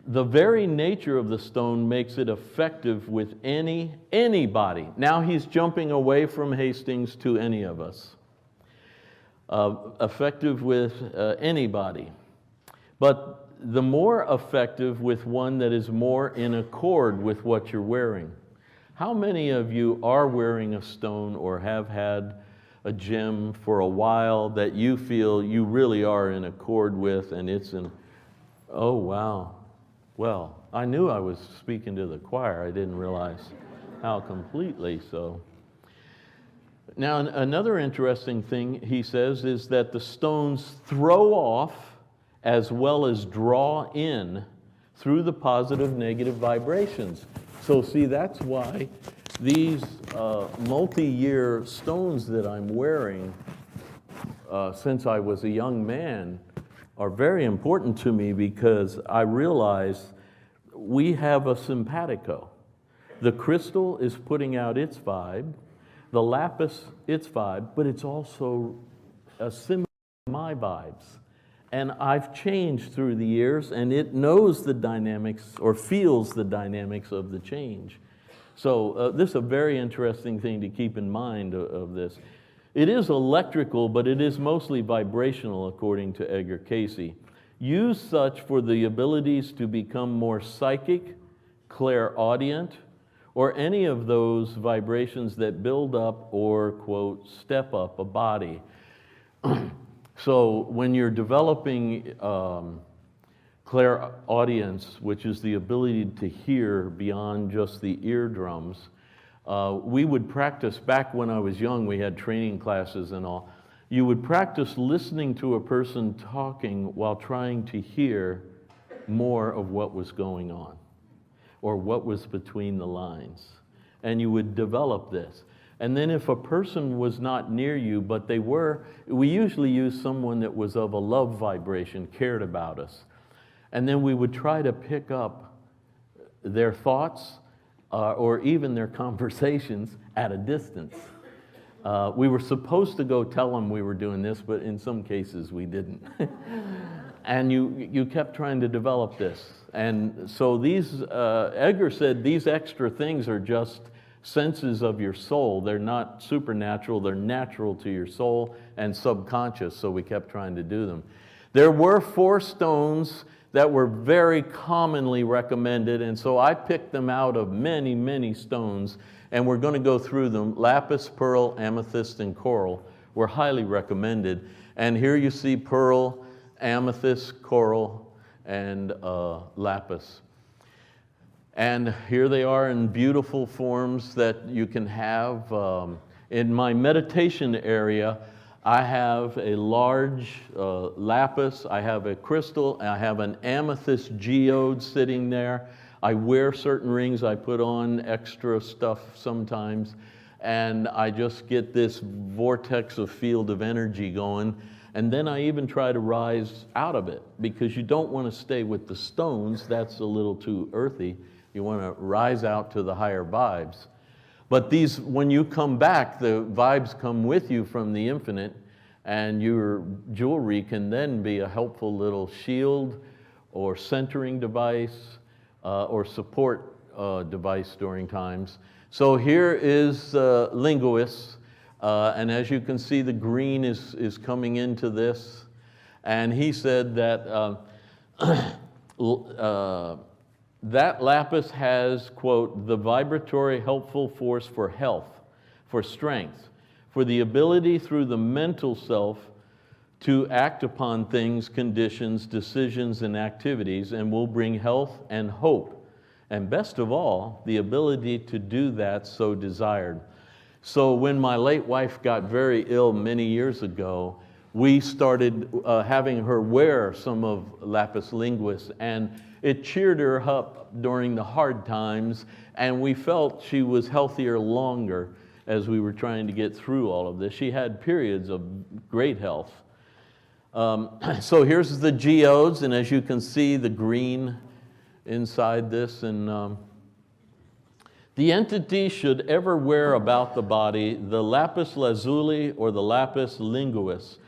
The very nature of the stone makes it effective with anybody. Now he's jumping away from Hastings to any of us. Effective with anybody. But the more effective with one that is more in accord with what you're wearing. How many of you are wearing a stone or have had a gem for a while that you feel you really are in accord with, and it's in, oh wow. Well, I knew I was speaking to the choir. I didn't realize how completely so. Now, another interesting thing he says is that the stones throw off as well as draw in through the positive negative vibrations. So see, that's why these multi-year stones that I'm wearing since I was a young man are very important to me, because I realize we have a simpatico. The crystal is putting out its vibe, the lapis its vibe, but it's also a similar to my vibes. And I've changed through the years, and it knows the dynamics or feels the dynamics of the change. So this is a very interesting thing to keep in mind of this. It is electrical, but it is mostly vibrational, according to Edgar Cayce. Use such for the abilities to become more psychic, clairaudient, or any of those vibrations that build up or, quote, step up a body. So when you're developing clairaudience, which is the ability to hear beyond just the eardrums, we would practice, back when I was young, we had training classes and all, you would practice listening to a person talking while trying to hear more of what was going on or what was between the lines. And you would develop this. And then if a person was not near you, but they were, we usually use someone that was of a love vibration, cared about us. And then we would try to pick up their thoughts or even their conversations at a distance. We were supposed to go tell them we were doing this, but in some cases we didn't. And you kept trying to develop this. And so these, Edgar said, these extra things are just senses of your soul. They're not supernatural, they're natural to your soul and subconscious, so we kept trying to do them. There were 4 stones that were very commonly recommended, and so I picked them out of many, many stones, and we're going to go through them. Lapis, pearl, amethyst, and coral were highly recommended. And here you see pearl, amethyst, coral, and lapis. And here they are in beautiful forms that you can have. In my meditation area, I have a large lapis, I have a crystal, I have an amethyst geode sitting there. I wear certain rings, I put on extra stuff sometimes, and I just get this vortex of field of energy going. And then I even try to rise out of it, because you don't want to stay with the stones, that's a little too earthy. You want to rise out to the higher vibes. But these, when you come back, the vibes come with you from the infinite, and your jewelry can then be a helpful little shield or centering device or support device during times. So here is linguist, and as you can see, the green is coming into this. And he said that that lapis has, quote, the vibratory helpful force for health, for strength, for the ability through the mental self to act upon things, conditions, decisions, and activities, and will bring health and hope. And best of all, the ability to do that so desired. So when my late wife got very ill many years ago, we started having her wear some of lapis linguis, and it cheered her up during the hard times, and we felt she was healthier longer as we were trying to get through all of this. She had periods of great health. So here's the geodes, and as you can see, the green inside this. And the entity should ever wear about the body the lapis lazuli or the lapis linguis,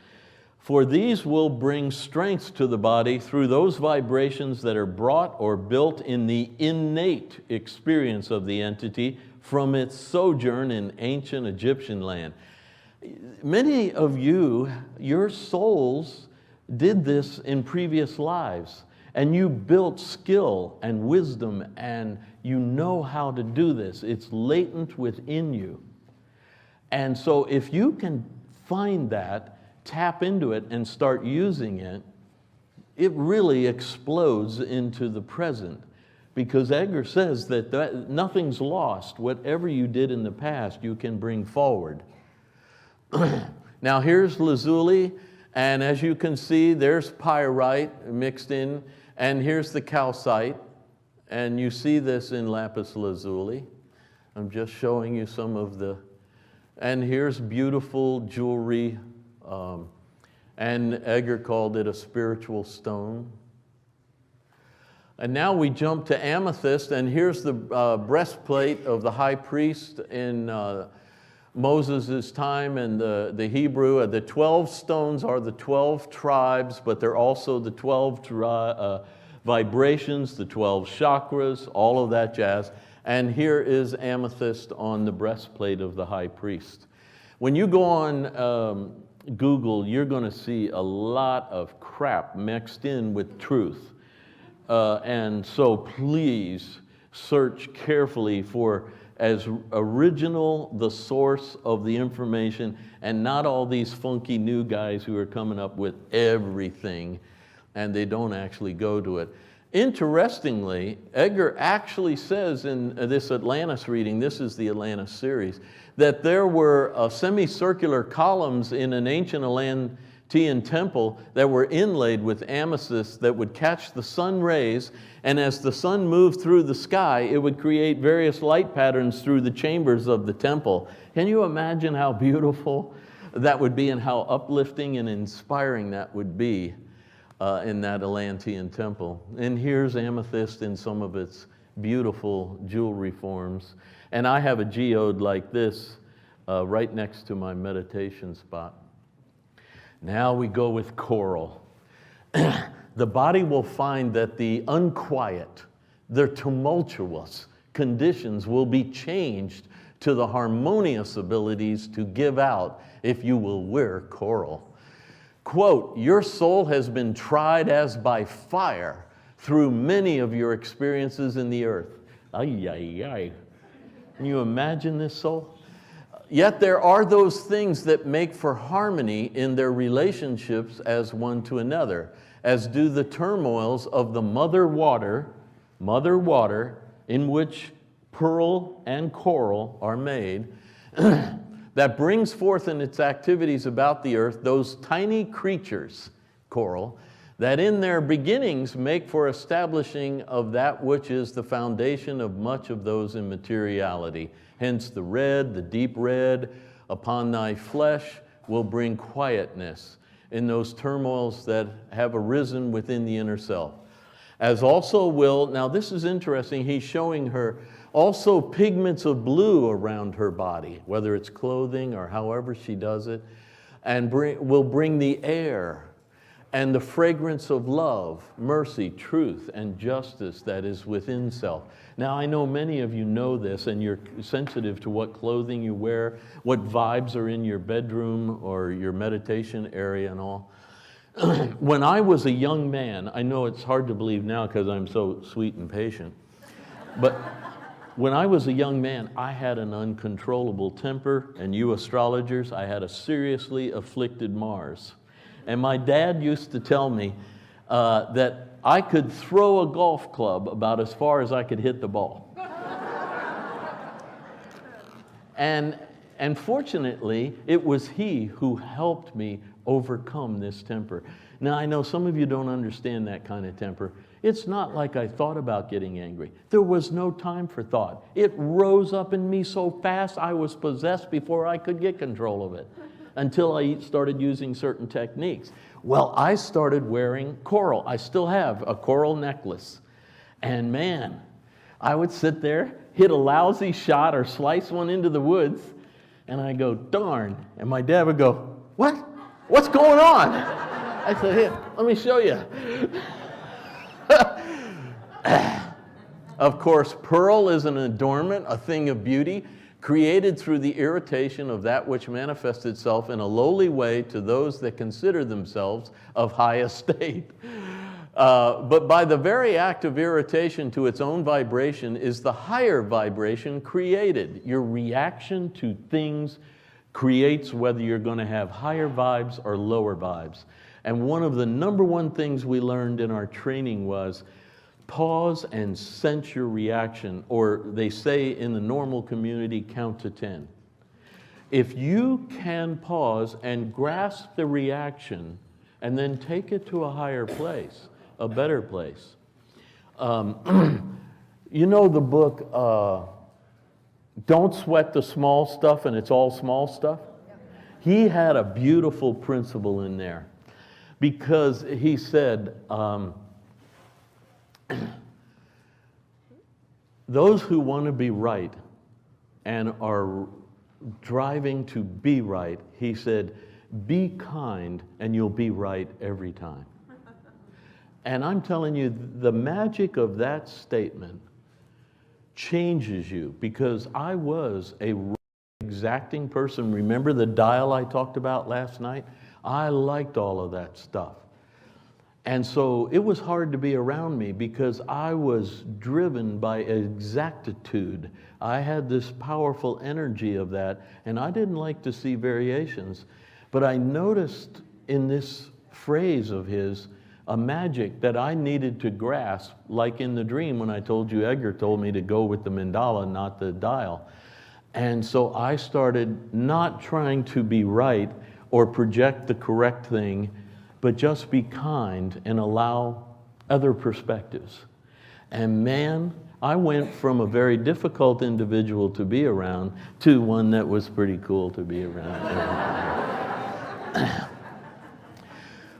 for these will bring strength to the body through those vibrations that are brought or built in the innate experience of the entity from its sojourn in ancient Egyptian land. Many of you, your souls did this in previous lives, and you built skill and wisdom, and you know how to do this. It's latent within you. And so if you can find that, tap into it and start using it, it really explodes into the present. Because Edgar says that nothing's lost. Whatever you did in the past, you can bring forward. Now here's lazuli, and as you can see, there's pyrite mixed in, and here's the calcite, and you see this in lapis lazuli. I'm just showing you some of the, and here's beautiful jewelry, and Edgar called it a spiritual stone. And now we jump to amethyst, and here's the breastplate of the high priest in Moses' time and the Hebrew. The 12 stones are the 12 tribes, but they're also the 12 vibrations, the 12 chakras, all of that jazz. And here is amethyst on the breastplate of the high priest. When you go on Google, you're going to see a lot of crap mixed in with truth. And so please search carefully for as original the source of the information, and not all these funky new guys who are coming up with everything and they don't actually go to it. Interestingly, Edgar actually says in this Atlantis reading, this is the Atlantis series, that there were semicircular columns in an ancient Atlantean temple that were inlaid with amethyst that would catch the sun rays, and as the sun moved through the sky, it would create various light patterns through the chambers of the temple. Can you imagine how beautiful that would be and how uplifting and inspiring that would be in that Atlantean temple? And here's amethyst in some of its beautiful jewelry forms. And I have a geode like this right next to my meditation spot. Now we go with coral. The body will find that the unquiet, the tumultuous conditions will be changed to the harmonious abilities to give out if you will wear coral. Quote, your soul has been tried as by fire through many of your experiences in the earth. Ay, ay, ay. Can you imagine this soul? Yet there are those things that make for harmony in their relationships as one to another, as do the turmoils of the mother water, in which pearl and coral are made, that brings forth in its activities about the earth those tiny creatures, coral, that in their beginnings make for establishing of that which is the foundation of much of those in materiality. Hence the red, the deep red upon thy flesh will bring quietness in those turmoils that have arisen within the inner self. As also will, now this is interesting, he's showing her also pigments of blue around her body, whether it's clothing or however she does it, and will bring the air and the fragrance of love, mercy, truth, and justice that is within self. Now, I know many of you know this, and you're sensitive to what clothing you wear, what vibes are in your bedroom or your meditation area and all. When I was a young man, I know it's hard to believe now because I'm so sweet and patient, but when I was a young man, I had an uncontrollable temper, and you astrologers, I had a seriously afflicted Mars. And my dad used to tell me that I could throw a golf club about as far as I could hit the ball. And fortunately, it was he who helped me overcome this temper. Now, I know some of you don't understand that kind of temper. It's not like I thought about getting angry. There was no time for thought. It rose up in me so fast I was possessed before I could get control of it, until I started using certain techniques. Well, I started wearing coral. I still have a coral necklace. And man, I would sit there, hit a lousy shot or slice one into the woods, and I go, darn. And my dad would go, what? What's going on? I said, here, let me show you. Of course, pearl is an adornment, a thing of beauty, created through the irritation of that which manifests itself in a lowly way to those that consider themselves of high estate. But by the very act of irritation to its own vibration is the higher vibration created. Your reaction to things creates whether you're going to have higher vibes or lower vibes. And one of the number one things we learned in our training was pause and sense your reaction, or they say in the normal community, count to 10. If you can pause and grasp the reaction and then take it to a higher place, a better place. You know the book, Don't Sweat the Small Stuff and It's All Small Stuff? He had a beautiful principle in there because he said, those who want to be right and are driving to be right, he said, be kind and you'll be right every time. And I'm telling you, the magic of that statement changes you, because I was a exacting person. Remember the dial I talked about last night? I liked all of that stuff. And so it was hard to be around me because I was driven by exactitude. I had this powerful energy of that, and I didn't like to see variations. But I noticed in this phrase of his, a magic that I needed to grasp, like in the dream when I told you Edgar told me to go with the mandala, not the dial. And so I started not trying to be right or project the correct thing, but just be kind and allow other perspectives. And man, I went from a very difficult individual to be around to one that was pretty cool to be around.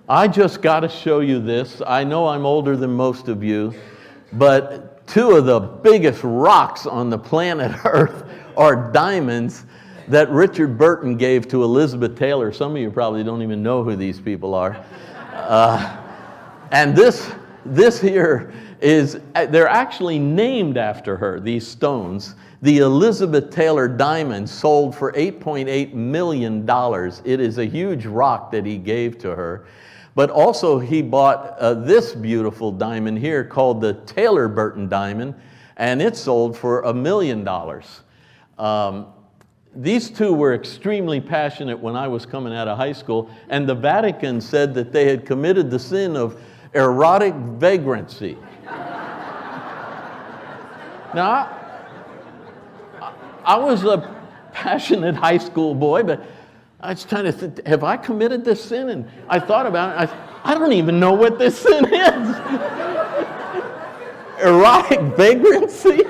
I just got to show you this. I know I'm older than most of you, but two of the biggest rocks on the planet Earth are diamonds that Richard Burton gave to Elizabeth Taylor. Some of you probably don't even know who these people are. And this here is, they're actually named after her, these stones. The Elizabeth Taylor diamond sold for $8.8 million. It is a huge rock that he gave to her. But also he bought this beautiful diamond here called the Taylor Burton diamond, and it sold for $1 million. These two were extremely passionate when I was coming out of high school, and the Vatican said that they had committed the sin of erotic vagrancy. Now, I was a passionate high school boy, but I was trying to think, have I committed this sin? And I thought about it. I don't even know what this sin is. Erotic vagrancy?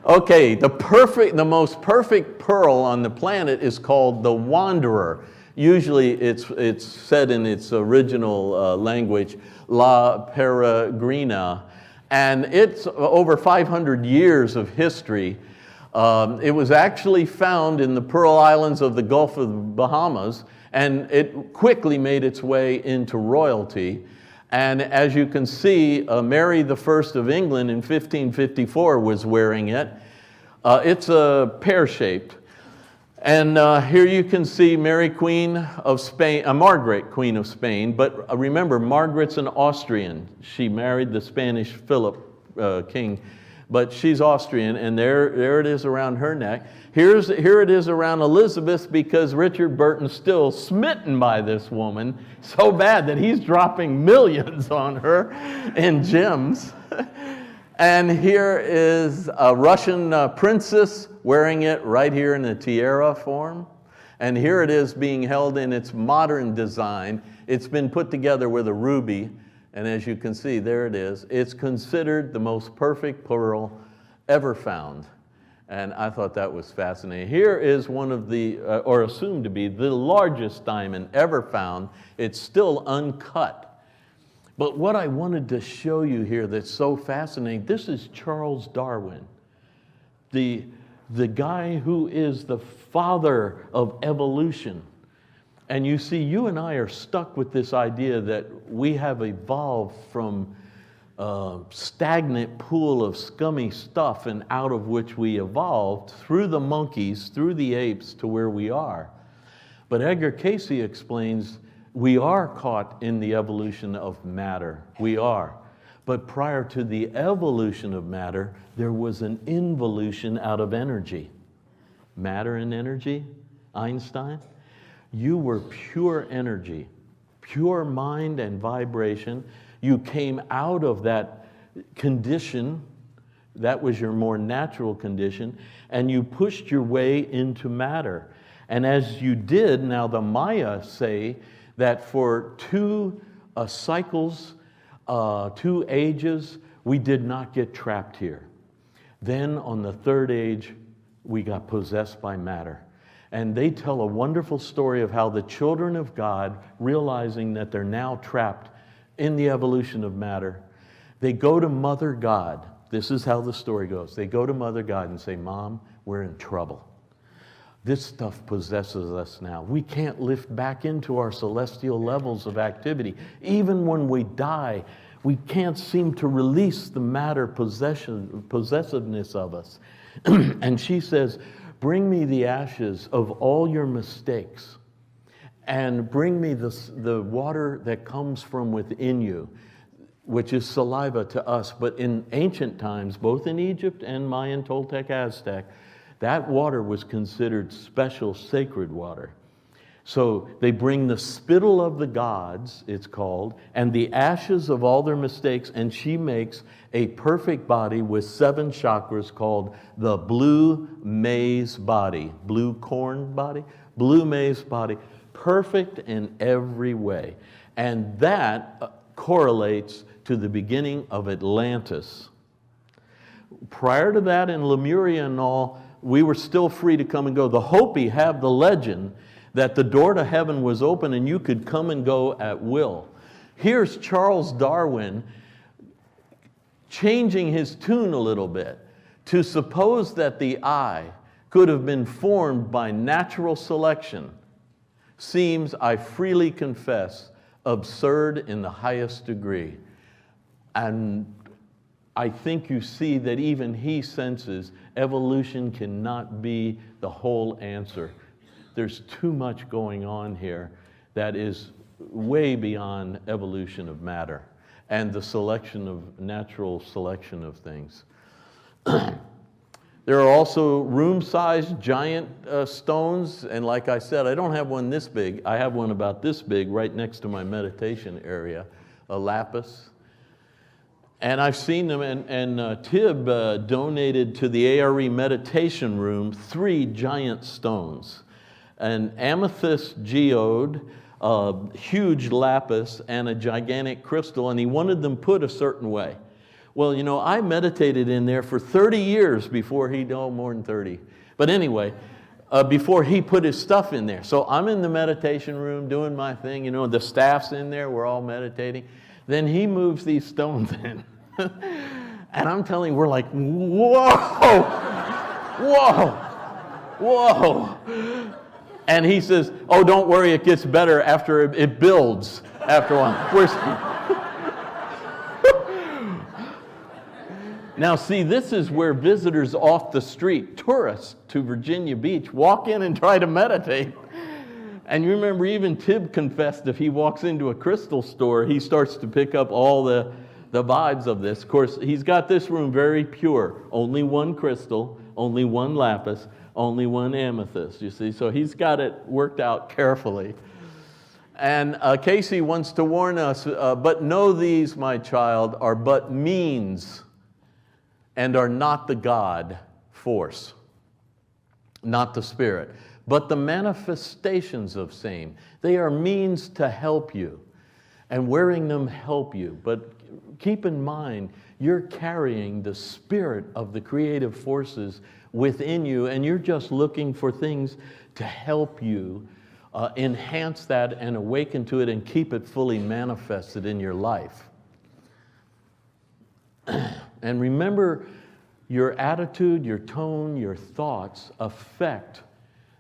Okay, the most perfect pearl on the planet is called the Wanderer. Usually it's said in its original language, La Peregrina. And it's over 500 years of history. It was actually found in the Pearl Islands of the Gulf of the Bahamas, and it quickly made its way into royalty. And as you can see, Mary I of England in 1554 was wearing it. It's pear-shaped. And here you can see Mary Queen of Spain, Margaret Queen of Spain, but remember, Margaret's an Austrian. She married the Spanish Philip king, but she's Austrian, and there it is around her neck. Here it is around Elizabeth, because Richard Burton's still smitten by this woman, so bad that he's dropping millions on her in gems. And here is a Russian princess wearing it right here in a tiara form. And here it is being held in its modern design. It's been put together with a ruby. And as you can see, there it is. It's considered the most perfect pearl ever found. And I thought that was fascinating. Here is one of the, or assumed to be, the largest diamond ever found. It's still uncut. But what I wanted to show you here that's so fascinating, this is Charles Darwin, the guy who is the father of evolution. And you see, you and I are stuck with this idea that we have evolved from a stagnant pool of scummy stuff, and out of which we evolved through the monkeys, through the apes, to where we are. But Edgar Cayce explains we are caught in the evolution of matter. We are. But prior to the evolution of matter, there was an involution out of energy. Matter and energy, Einstein, you were pure energy, pure mind and vibration. You came out of that condition, that was your more natural condition, and you pushed your way into matter. And as you did, now the Maya say that for two cycles, 2 ages, we did not get trapped here. Then on the 3rd age, we got possessed by matter. And they tell a wonderful story of how the children of God, realizing that they're now trapped in the evolution of matter, they go to Mother God. This is how the story goes. They go to Mother God and say, Mom, we're in trouble. This stuff possesses us now. We can't lift back into our celestial levels of activity. Even when we die, we can't seem to release the matter possessiveness of us. And she says, bring me the ashes of all your mistakes, and bring me the water that comes from within you, which is saliva to us. But in ancient times, both in Egypt and Mayan, Toltec, Aztec, that water was considered special, sacred water. So they bring the spittle of the gods, it's called, and the ashes of all their mistakes, and she makes a perfect body with 7 chakras called the blue maize body. Blue corn body? Blue maize body. Perfect in every way. And that correlates to the beginning of Atlantis. Prior to that, in Lemuria and all, we were still free to come and go. The Hopi have the legend that the door to heaven was open and you could come and go at will. Here's Charles Darwin changing his tune a little bit to suppose that the eye could have been formed by natural selection seems, I freely confess, absurd in the highest degree. And I think you see that even he senses evolution cannot be the whole answer. There's too much going on here that is way beyond evolution of matter and the selection of natural selection of things. There are also room-sized giant stones, and like I said, I don't have one this big. I have one about this big right next to my meditation area, a lapis. And I've seen them, and Tib donated to the ARE meditation room 3 giant stones. An amethyst geode, a huge lapis, and a gigantic crystal, and he wanted them put a certain way. Well, you know, I meditated in there for 30 years before he, no, more than 30. But anyway, before he put his stuff in there. So I'm in the meditation room doing my thing, you know, the staff's in there, we're all meditating. Then he moves these stones in. And I'm telling you, we're like, whoa, whoa, whoa. And he says, oh, don't worry, it gets better after it builds after a while. Now see, this is where visitors off the street, tourists to Virginia Beach, walk in and try to meditate. And you remember even Tib confessed if he walks into a crystal store, he starts to pick up all the vibes of this. Of course, he's got this room very pure. Only 1 crystal, only 1 lapis, only 1 amethyst, you see. So he's got it worked out carefully. And Cayce wants to warn us, but know these, my child, are but means and are not the God force, not the Spirit, but the manifestations of same. They are means to help you, and wearing them help you. But keep in mind, you're carrying the spirit of the creative forces within you, and you're just looking for things to help you enhance that and awaken to it and keep it fully manifested in your life. And remember, your attitude, your tone, your thoughts affect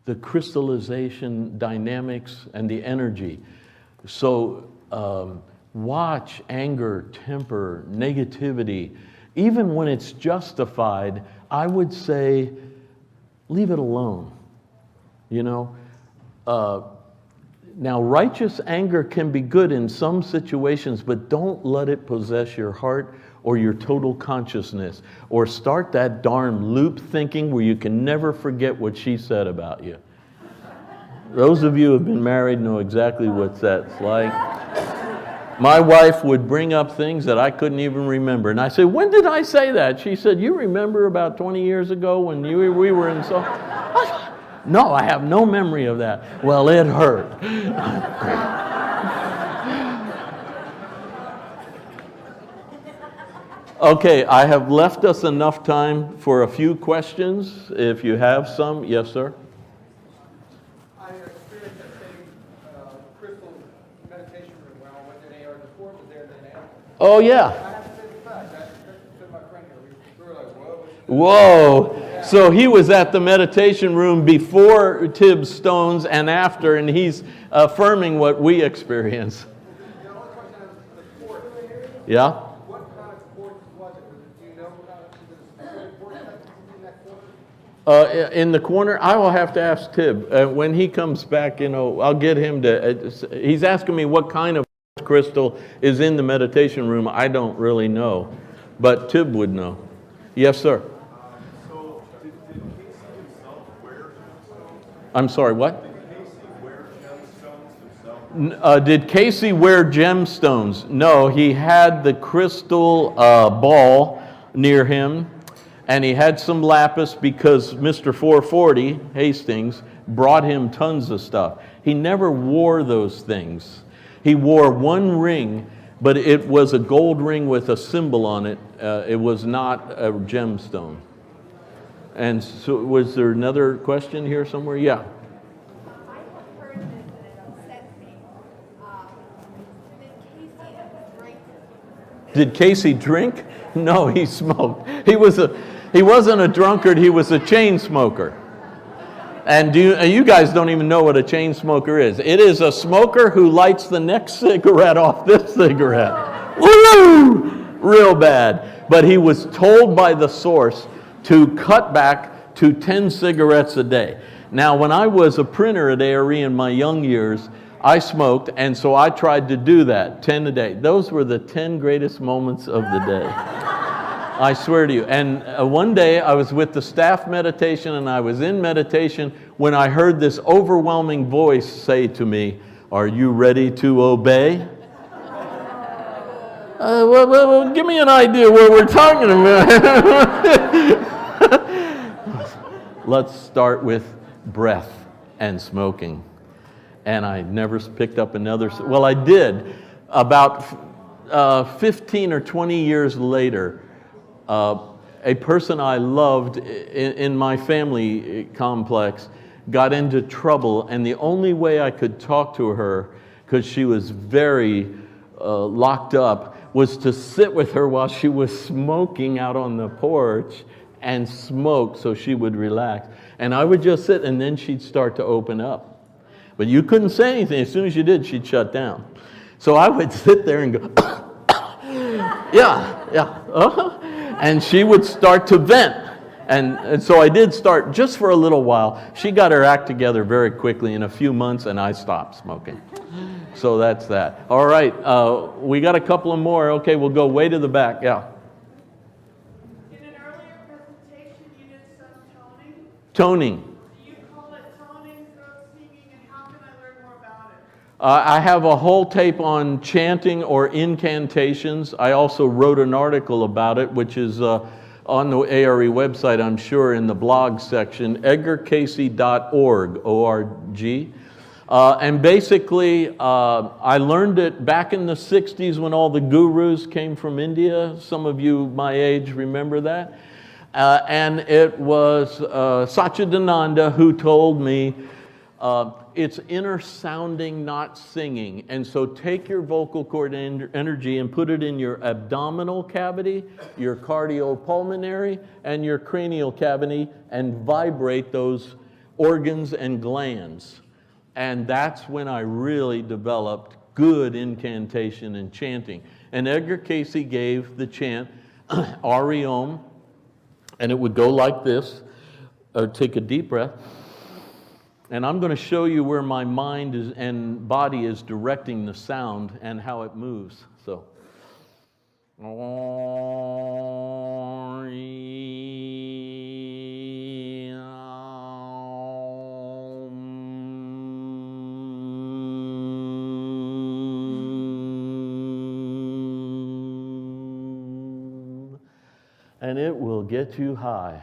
the crystallization dynamics and the energy. So watch anger, temper, negativity. Even when it's justified, I would say, leave it alone. You know? Now, righteous anger can be good in some situations, but don't let it possess your heart or your total consciousness, or start that darn loop thinking where you can never forget what she said about you. Those of you who have been married know exactly what that's like. My wife would bring up things that I couldn't even remember. And I said, when did I say that? She said, you remember about 20 years ago when we were in so... No, I have no memory of that. Well, it hurt. Okay, I have left us enough time for a few questions. If you have some, yes, sir? I experienced that same crystal meditation room when I went to AR before, was there then after. Oh, yeah. I have to say the fact, that to my friend here, we were like, whoa. Whoa. So he was at the meditation room before Tib's stones and after, and he's affirming what we experience. The only question is the port. Yeah? What kind of port was it? Do you know what kind of port in that corner? In the corner, I will have to ask Tib. When he comes back, you know, I'll get him to... he's asking me what kind of crystal is in the meditation room. I don't really know, but Tib would know. Yes, sir? So, did Cayce himself wear gemstones? I'm sorry, what? Did Cayce wear gemstones? Did Cayce wear gemstones? No, he had the crystal ball near him, and he had some lapis because Mr. 440, Hastings, brought him tons of stuff. He never wore those things. He wore one ring, but it was a gold ring with a symbol on it. It was not a gemstone. And so, was there another question here somewhere? Yeah. I have heard this and it upsets me. Did Cayce drink? Did Cayce drink? No, he smoked. He wasn't a drunkard, he was a chain smoker. And you guys don't even know what a chain smoker is. It is a smoker who lights the next cigarette off this cigarette. Woo! Real bad. But he was told by the source to cut back to 10 cigarettes a day. Now, when I was a printer at ARE in my young years, I smoked, and so I tried to do that, 10 a day. Those were the 10 greatest moments of the day. I swear to you. And one day I was with the staff meditation, and I was in meditation when I heard this overwhelming voice say to me, "Are you ready to obey?" Well, give me an idea what we're talking about. Let's start with breath and smoking. And I never picked up another. Well, I did. About 15 or 20 years later, a person I loved in my family complex got into trouble, and the only way I could talk to her, because she was very locked up, was to sit with her while she was smoking out on the porch and smoke so she would relax. And I would just sit, and then she'd start to open up. But you couldn't say anything. As soon as you did, she'd shut down. So I would sit there and go, and she would start to vent. And so I did start just for a little while. She got her act together very quickly in a few months, and I stopped smoking. So that's that. All right, we got a couple of more. Okay, we'll go way to the back. Yeah. In an earlier presentation, you did some toning. Toning. Do you call it toning, throat singing, and how can I learn more about it? I have a whole tape on chanting or incantations. I also wrote an article about it, which is on the ARE website, I'm sure, in the blog section, edgarcayce.org, O-R-G. And basically, I learned it back in the 60s when all the gurus came from India. Some of you my age remember that. And it was Satchidananda who told me, it's inner sounding, not singing. And so take your vocal cord energy and put it in your abdominal cavity, your cardiopulmonary, and your cranial cavity, and vibrate those organs and glands. And that's when I really developed good incantation and chanting. And Edgar Cayce gave the chant, Ariom, and it would go like this. Take a deep breath. And I'm going to show you where my mind is and body is directing the sound and how it moves. So. And it will get you high.